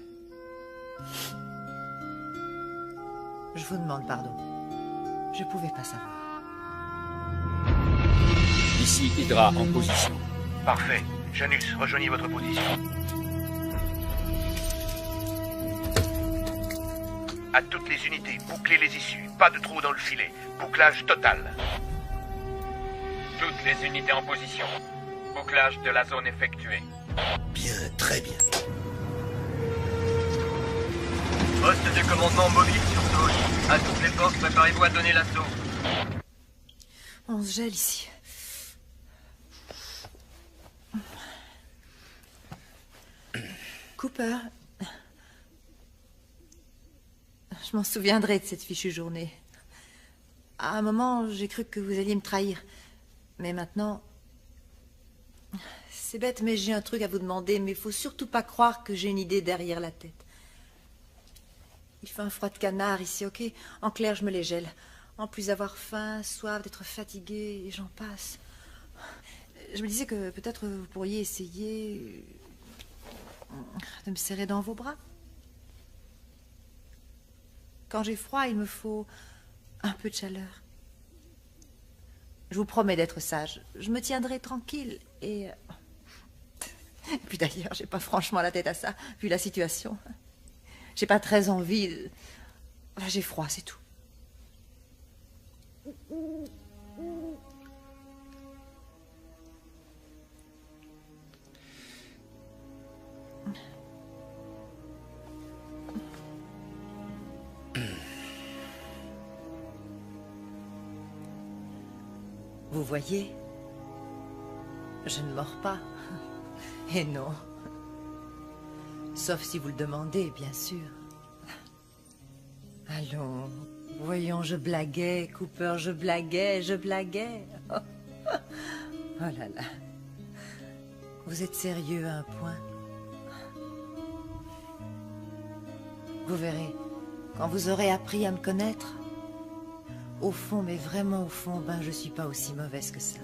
Je vous demande pardon. Je pouvais pas savoir. Ici, Hydra en position. Parfait. Janus, rejoignez votre position. À toutes les unités, bouclez les issues. Pas de trou dans le filet. Bouclage total. Toutes les unités en position. Bouclage de la zone effectué. Bien, très bien. Poste de commandement mobile sur touche. À toutes les forces, préparez-vous à donner l'assaut. On se gèle ici. Cooper, je m'en souviendrai de cette fichue journée. À un moment, j'ai cru que vous alliez me trahir. Mais maintenant... C'est bête, mais j'ai un truc à vous demander, mais il faut surtout pas croire que j'ai une idée derrière la tête. Il fait un froid de canard ici, ok? En clair, je me les gèle. En plus d'avoir faim, soif, d'être fatiguée, et j'en passe. Je me disais que peut-être vous pourriez essayer de me serrer dans vos bras. Quand j'ai froid, il me faut un peu de chaleur. Je vous promets d'être sage. Je me tiendrai tranquille et... Puis d'ailleurs, j'ai pas franchement la tête à ça, vu la situation. J'ai pas très envie de... J'ai froid, c'est tout. Vous voyez, je ne mords pas. Et non. Sauf si vous le demandez, bien sûr. Allons, voyons, je blaguais, Cooper, je blaguais. Oh, oh là là. Vous êtes sérieux à un point. Vous verrez, quand vous aurez appris à me connaître, au fond, mais vraiment au fond, ben je suis pas aussi mauvaise que ça.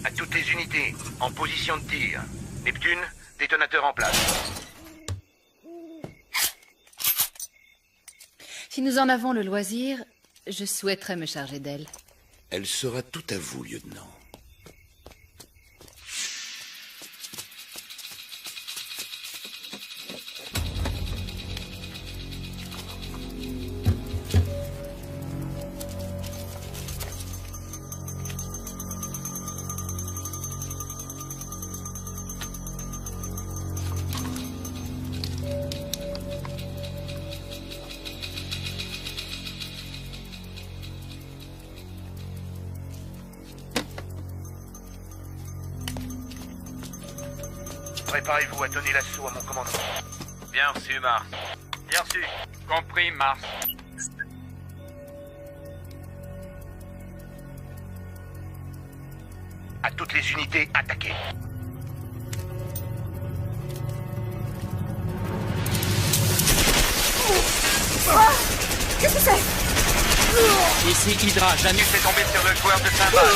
À toutes les unités, en position de tir. Neptune, détonateur en place. Si nous en avons le loisir, je souhaiterais me charger d'elle. Elle sera tout à vous, lieutenant. Préparez-vous à donner l'assaut à mon commandement. Bien reçu, Mars. Bien reçu. Compris, Mars. À toutes les unités, attaquez. Qu'est-ce que c'est? Ici Hydra, Janus est tombé sur le joueur de cymbales.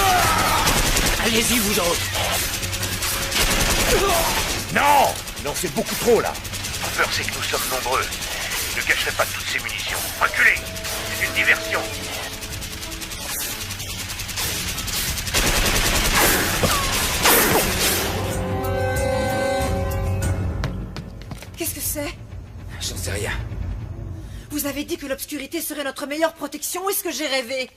Allez-y, vous autres. Non! Non, c'est beaucoup trop, là. La peur, c'est que nous sommes nombreux. Je ne cacherai pas toutes ces munitions. Reculez! C'est une diversion. Qu'est-ce que c'est? J'en sais rien. Vous avez dit que l'obscurité serait notre meilleure protection, ou est-ce que j'ai rêvé?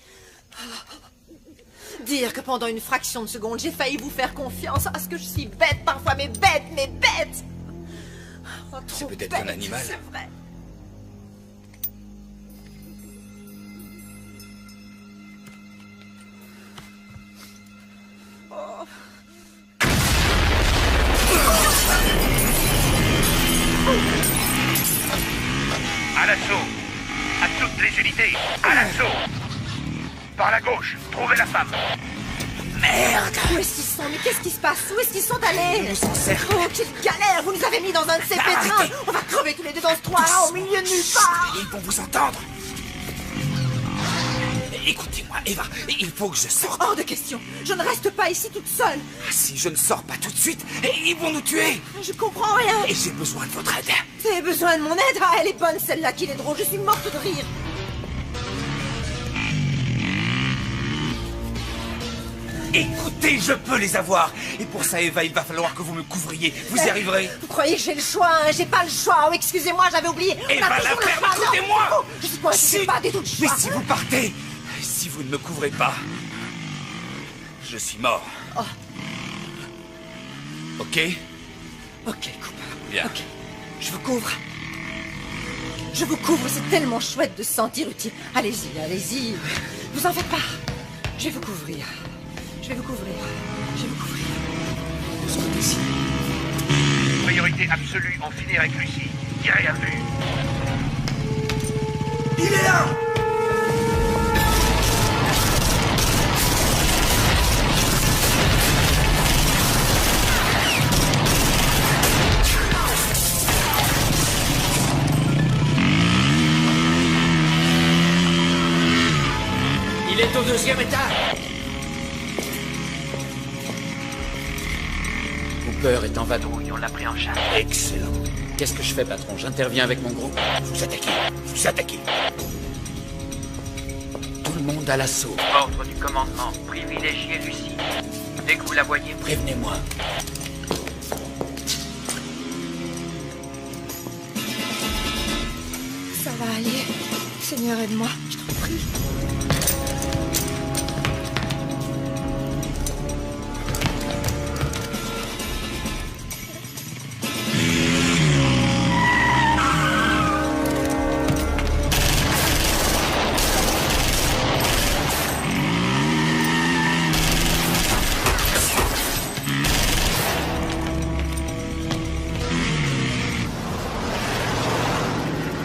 Dire que pendant une fraction de seconde, j'ai failli vous faire confiance. Ah, ce que je suis bête parfois, mais bête! Oh, C'est peut-être un animal. C'est vrai. Oh. À l'assaut! À toutes les unités! À l'assaut! Par la gauche, trouvez la femme! Merde! Où est-ce qu'ils sont? Mais qu'est-ce qui se passe? Où est-ce qu'ils sont allés? Oh, quelle galère! Vous nous avez mis dans un de ces pétrins! On va crever tous les deux dans ce trou-là, au milieu de nulle part! Ils vont vous entendre! Écoutez-moi, Eva, il faut que je sorte. Hors de question! Je ne reste pas ici toute seule! Si je ne sors pas tout de suite, ils vont nous tuer! Je comprends rien! Et j'ai besoin de votre aide. Vous avez besoin de mon aide? Ah, elle est bonne celle-là, qu'il est drôle, je suis morte de rire! Écoutez, je peux les avoir. Et pour ça, Eva, il va falloir que vous me couvriez. Vous y arriverez. Vous croyez que j'ai le choix, hein? J'ai pas le choix. Oh, excusez-moi, j'avais oublié. Eva, la ferme, écoutez-moi. Je suis coincée, pas des doutes. Mais si vous partez, si vous ne me couvrez pas, je suis mort. Oh. Ok? Ok, Cooper. Bien. Ok, je vous couvre. Je vous couvre, c'est tellement chouette de se sentir utile. Allez-y, allez-y. Vous en faites pas. Je vais vous couvrir. Je vais vous couvrir. Je vais vous couvrir. De ce côté-ci. Priorité absolue, en finir avec Lucie. Tirez à vue. Il est là! Il est au 2e étage. Cooper est en vadrouille, on l'a pris en charge. Excellent. Qu'est-ce que je fais, patron? J'interviens avec mon groupe. Vous attaquez. Tout le monde à l'assaut. Ordre du commandement, privilégiez Lucie. Dès que vous la voyez, prévenez-moi. Ça va aller. Seigneur, aide-moi. Je t'en prie.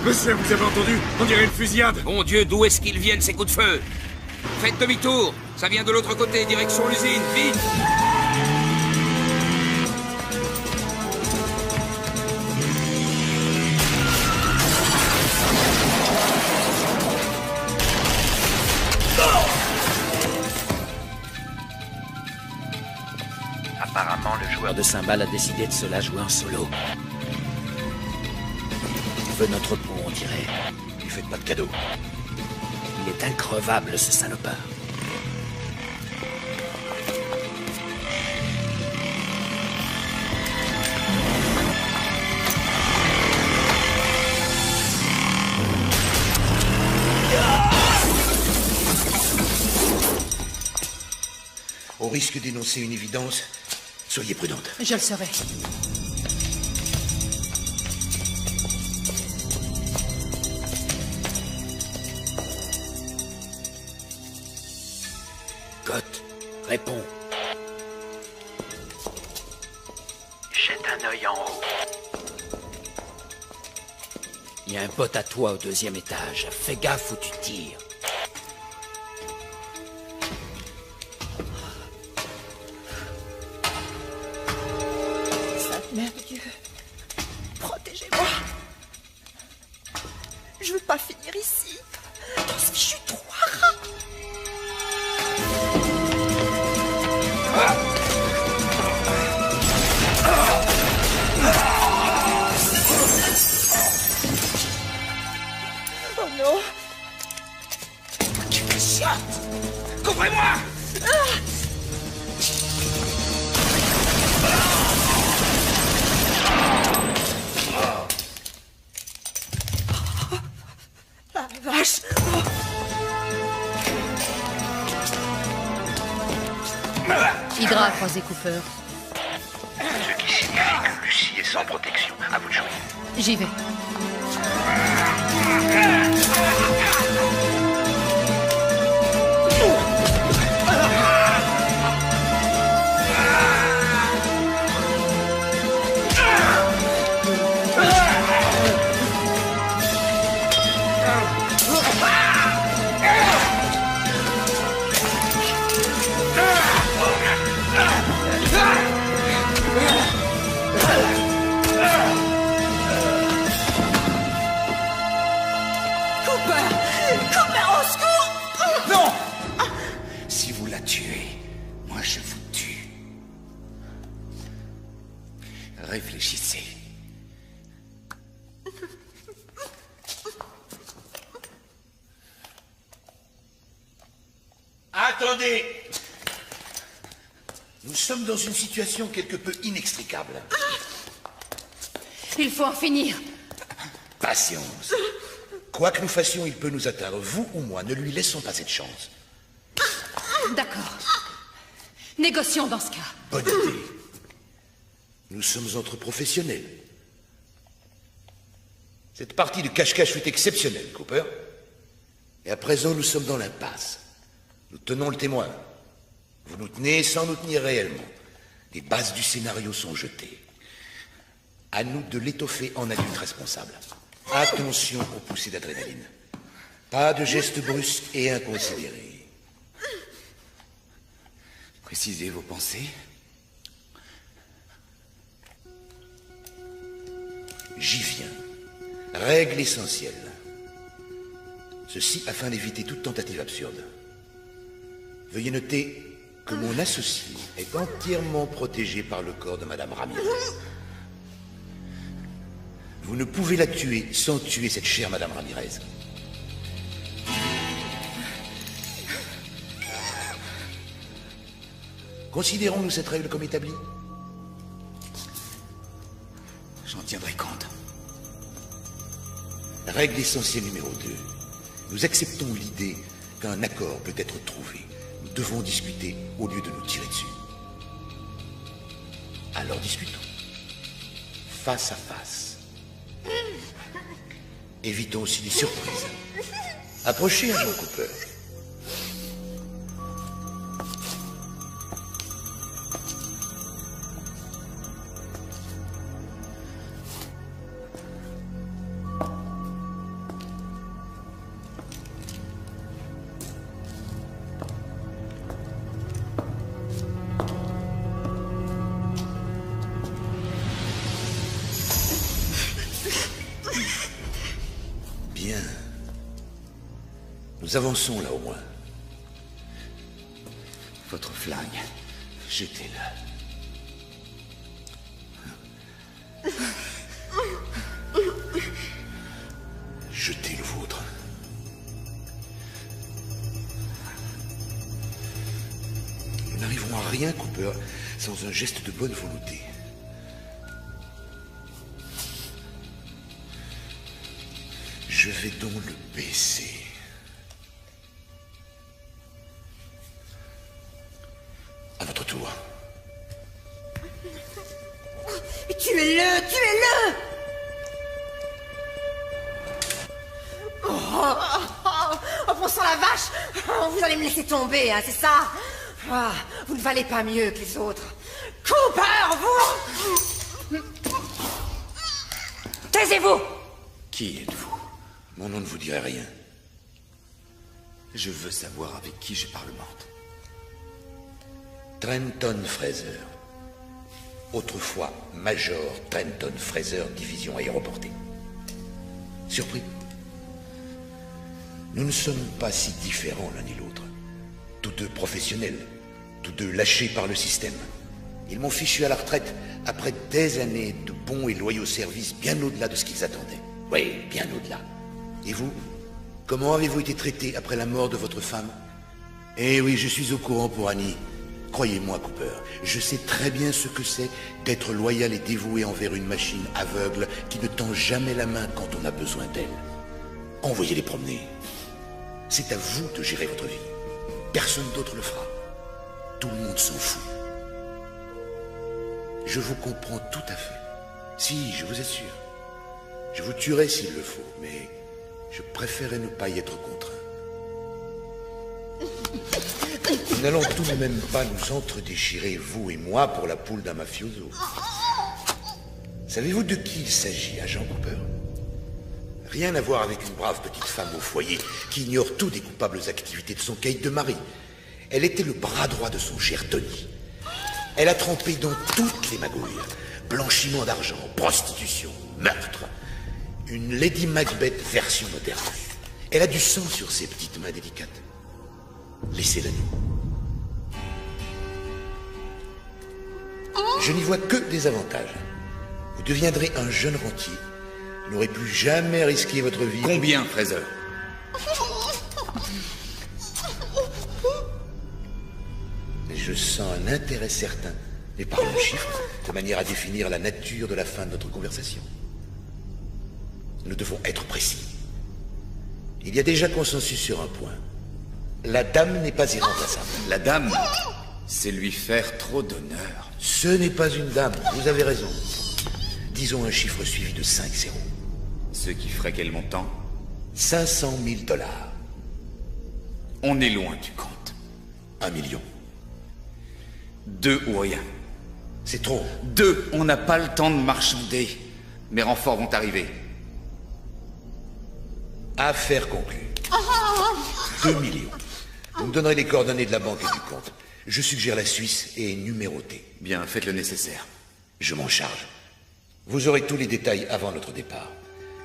Monsieur, vous avez entendu? On dirait une fusillade. Bon Dieu, d'où est-ce qu'ils viennent, ces coups de feu? Faites demi-tour. Ça vient de l'autre côté, direction l'usine. Vite! Apparemment, le joueur de cymbales a décidé de se la jouer en solo. Il veut notre peau, on dirait. Lui faites pas de cadeau. Il est increvable, ce salopard. Au risque d'énoncer une évidence, soyez prudente. Je le serai. Scott, réponds. Jette un œil en haut. Il y a un pote à toi au 2e étage. Fais gaffe où tu tires. Sainte Mère de Dieu, protégez-moi. Je veux pas finir ici, dans ce fichu trou à rats. Oh non. Tu me chiottes. Couvrez-moi. La vache. Hydra a croisé Cooper. Ce qui signifie que Lucie est sans protection. À vous de jouer. J'y vais. Non! Si vous la tuez, moi je vous tue. Réfléchissez. Attendez! Nous sommes dans une situation quelque peu inextricable. Il faut en finir. Patience. Quoi que nous fassions, il peut nous atteindre. Vous ou moi, ne lui laissons pas cette chance. D'accord. Négocions dans ce cas. Bonne idée. Nous sommes entre professionnels. Cette partie de cache-cache fut exceptionnelle, Cooper. Et à présent, nous sommes dans l'impasse. Nous tenons le témoin. Vous nous tenez sans nous tenir réellement. Les bases du scénario sont jetées. À nous de l'étoffer en adulte responsable. Attention aux poussées d'adrénaline. Pas de gestes brusques et inconsidérés. Précisez vos pensées. J'y viens. Règle essentielle. Ceci afin d'éviter toute tentative absurde. Veuillez noter que mon associé est entièrement protégé par le corps de Madame Ramirez. Vous ne pouvez la tuer sans tuer cette chère Madame Ramirez. Considérons-nous cette règle comme établie? J'en tiendrai compte. Règle essentielle numéro 2. Nous acceptons l'idée qu'un accord peut être trouvé. Nous devons discuter au lieu de nous tirer dessus. Alors discutons. Face à face. Évitons aussi les surprises. Approchez, agent Cooper. Bien. Nous avançons là au moins. Votre flingue, jetez-le. Jetez le vôtre. Nous n'arriverons à rien, Cooper, sans un geste de bonne volonté. Je vais donc le baisser. À votre tour. Tuez-le, tuez-le! Oh, bon sang la vache! Vous allez me laisser tomber, hein, c'est ça? Vous ne valez pas mieux que les autres. Cooper, vous! Taisez-vous! Qui êtes-vous? Mon nom ne vous dirait rien. Je veux savoir avec qui je parlemente. Trenton Fraser. Autrefois Major Trenton Fraser, division aéroportée. Surpris? Nous ne sommes pas si différents l'un et l'autre. Tous deux professionnels, tous deux lâchés par le système. Ils m'ont fichu à la retraite après des années de bons et loyaux services bien au-delà de ce qu'ils attendaient. Oui, bien au-delà. Et vous? Comment avez-vous été traité après la mort de votre femme? Eh oui, je suis au courant pour Annie. Croyez-moi, Cooper, je sais très bien ce que c'est d'être loyal et dévoué envers une machine aveugle qui ne tend jamais la main quand on a besoin d'elle. Envoyez-les promener. C'est à vous de gérer votre vie. Personne d'autre le fera. Tout le monde s'en fout. Je vous comprends tout à fait. Si, je vous assure. Je vous tuerai s'il le faut, mais je préférerais ne pas y être contraint. Nous n'allons tout de même pas nous entre-déchirer, vous et moi, pour la poule d'un mafioso. Savez-vous de qui il s'agit, agent Cooper? Rien à voir avec une brave petite femme au foyer qui ignore tout des coupables activités de son caïd de mari. Elle était le bras droit de son cher Tony. Elle a trempé dans toutes les magouilles. Blanchiment d'argent, prostitution, meurtre. Une Lady Macbeth version moderne. Elle a du sang sur ses petites mains délicates. Laissez-la nous. Je n'y vois que des avantages. Vous deviendrez un jeune rentier. Vous n'aurez plus jamais risqué votre vie. Combien, Fraser? Je sens un intérêt certain, mais par un chiffre, de manière à définir la nature de la fin de notre conversation. Nous devons être précis. Il y a déjà consensus sur un point. La dame n'est pas irremplaçable. La dame, c'est lui faire trop d'honneur. Ce n'est pas une dame, vous avez raison. Disons un chiffre suivi de 5 zéros. Ce qui ferait quel montant? 500 000 $. On est loin du compte. 1 million. 2 ou rien. C'est trop. 2, on n'a pas le temps de marchander. Mes renforts vont arriver. Affaire conclue. 2 millions. Vous me donnerez les coordonnées de la banque et du compte. Je suggère la Suisse et numérotée. Bien, faites le nécessaire. Je m'en charge. Vous aurez tous les détails avant notre départ.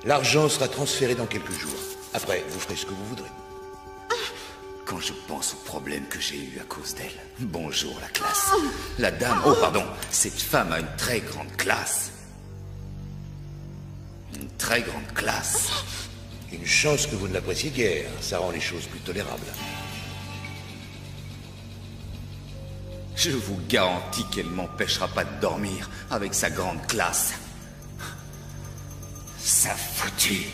L'argent sera transféré dans quelques jours. Après, vous ferez ce que vous voudrez. Quand je pense aux problèmes que j'ai eus à cause d'elle. Bonjour, la classe. La dame... Oh, pardon. Cette femme a une très grande classe. Une très grande classe. Une chance que vous ne l'appréciez guère. Ça rend les choses plus tolérables. Je vous garantis qu'elle m'empêchera pas de dormir avec sa grande classe. Sa foutue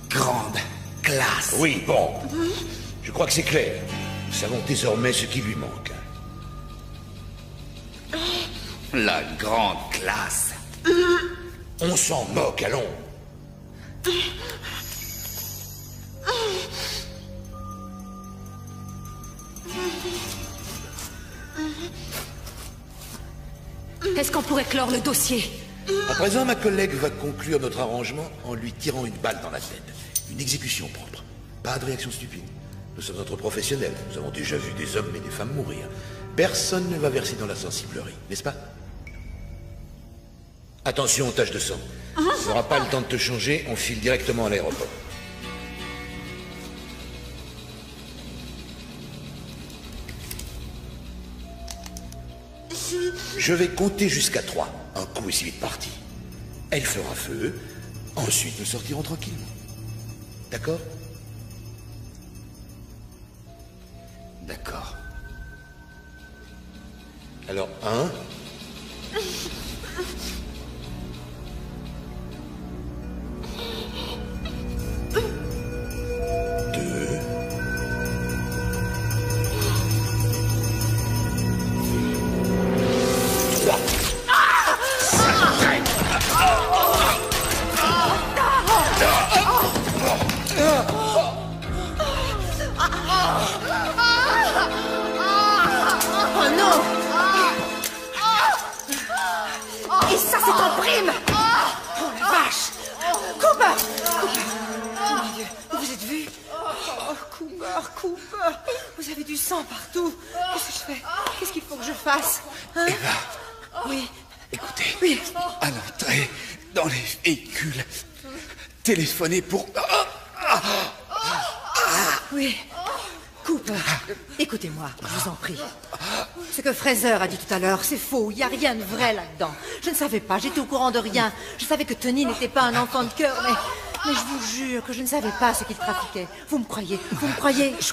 grande classe. Oui, bon. Je crois que c'est clair. Nous savons désormais ce qui lui manque. La grande classe. On s'en moque, allons. Est-ce qu'on pourrait clore le dossier? À présent, ma collègue va conclure notre arrangement en lui tirant une balle dans la tête. Une exécution propre. Pas de réaction stupide. Nous sommes entre professionnels. Nous avons déjà vu des hommes et des femmes mourir. Personne ne va verser dans la sensiblerie, n'est-ce pas? Attention aux taches de sang. Tu n'auras pas le temps de te changer, on file directement à l'aéroport. Je vais compter jusqu'à 3. Un coup et si vite parti. Elle fera feu. Ensuite, nous sortirons tranquillement. D'accord? D'accord. Alors, 1... Cooper! Oh mon Dieu, vous vous êtes vu? Oh, Cooper! Vous avez du sang partout. Qu'est-ce que je fais? Qu'est-ce qu'il faut que je fasse? Hein? Eva. Oui. Écoutez. Oui. À l'entrée, dans les véhicules, téléphonez pour... Oui. Cooper, écoutez-moi, je vous en prie. Ce que Fraser a dit tout à l'heure, c'est faux. Il n'y a rien de vrai là-dedans. Je ne savais pas, j'étais au courant de rien. Je savais que Tony n'était pas un enfant de cœur, mais je vous jure que je ne savais pas ce qu'il trafiquait. Vous me croyez? Vous me croyez? Je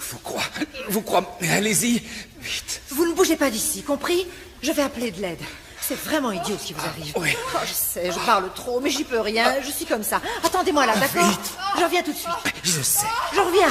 vous crois, mais allez-y, vite. Vous ne bougez pas d'ici, compris? Je vais appeler de l'aide. C'est vraiment idiot ce qui vous arrive. Oui. Oh, je sais, je parle trop, mais j'y peux rien. Je suis comme ça. Attendez-moi là, d'accord? Vite. Je reviens tout de suite. Je sais. Je reviens.